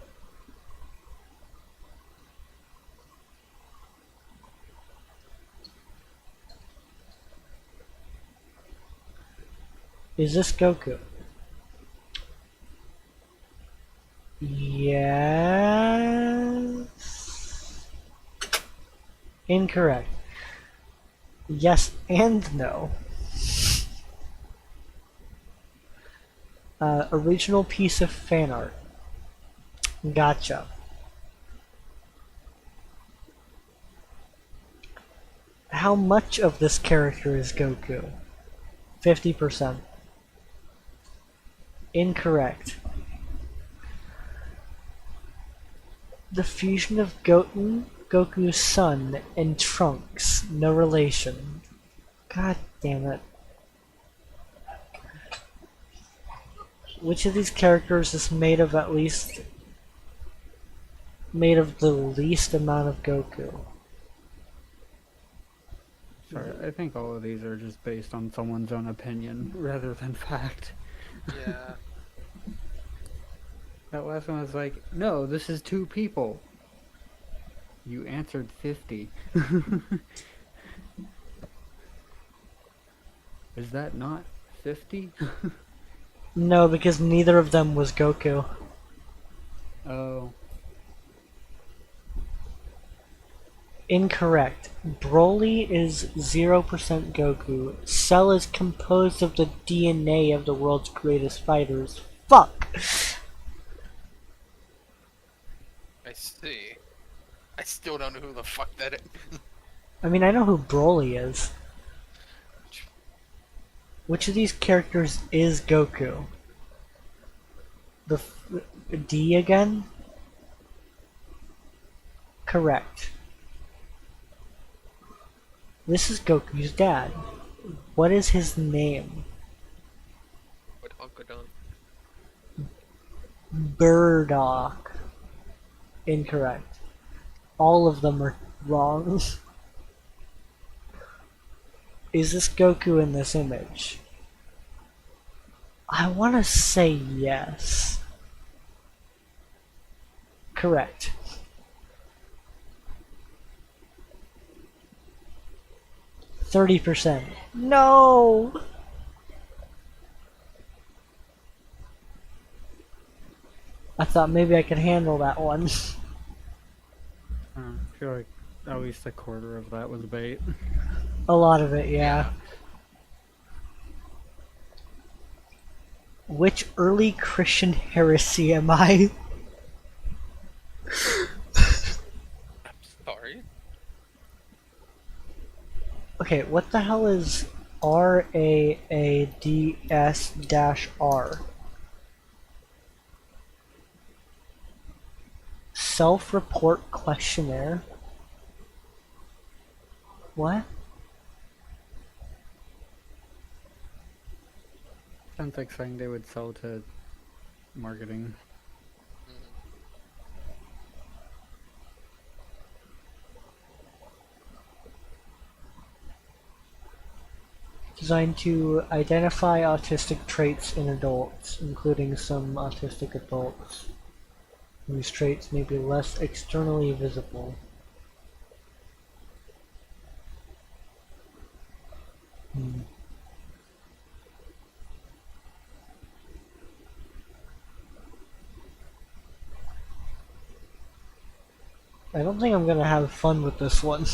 Is this Goku? Yes. Incorrect. Yes and no. Original piece of fan art. Gotcha. How much of this character is Goku? 50%. Incorrect. The fusion of Goten, Goku's son, and Trunks. No relation. God damn it. Which of these characters is made of the least amount of Goku? Sorry, I think all of these are just based on someone's own opinion rather than fact. Yeah. That last one was like, no, this is two people. You answered 50. Is that not 50? No, because neither of them was Goku. Oh. Incorrect. Broly is 0% Goku. Cell is composed of the DNA of the world's greatest fighters. Fuck! I see. I still don't know who the fuck that is. I mean, I know who Broly is. Which of these characters is Goku? D again? Correct. This is Goku's dad. What is his name? What Uncle Don? Burdock. Incorrect. All of them are wrong. Is this Goku in this image? I want to say yes. Correct. %. No! I thought maybe I could handle that one. I feel like at least a quarter of that was bait. A lot of it, yeah. Which early Christian heresy am I? I'm sorry. Okay, what the hell is RAADS-R? Self-report questionnaire? What? Sounds like something they would sell to marketing. Designed to identify autistic traits in adults, including some autistic adults whose traits may be less externally visible. I don't think I'm gonna have fun with this one.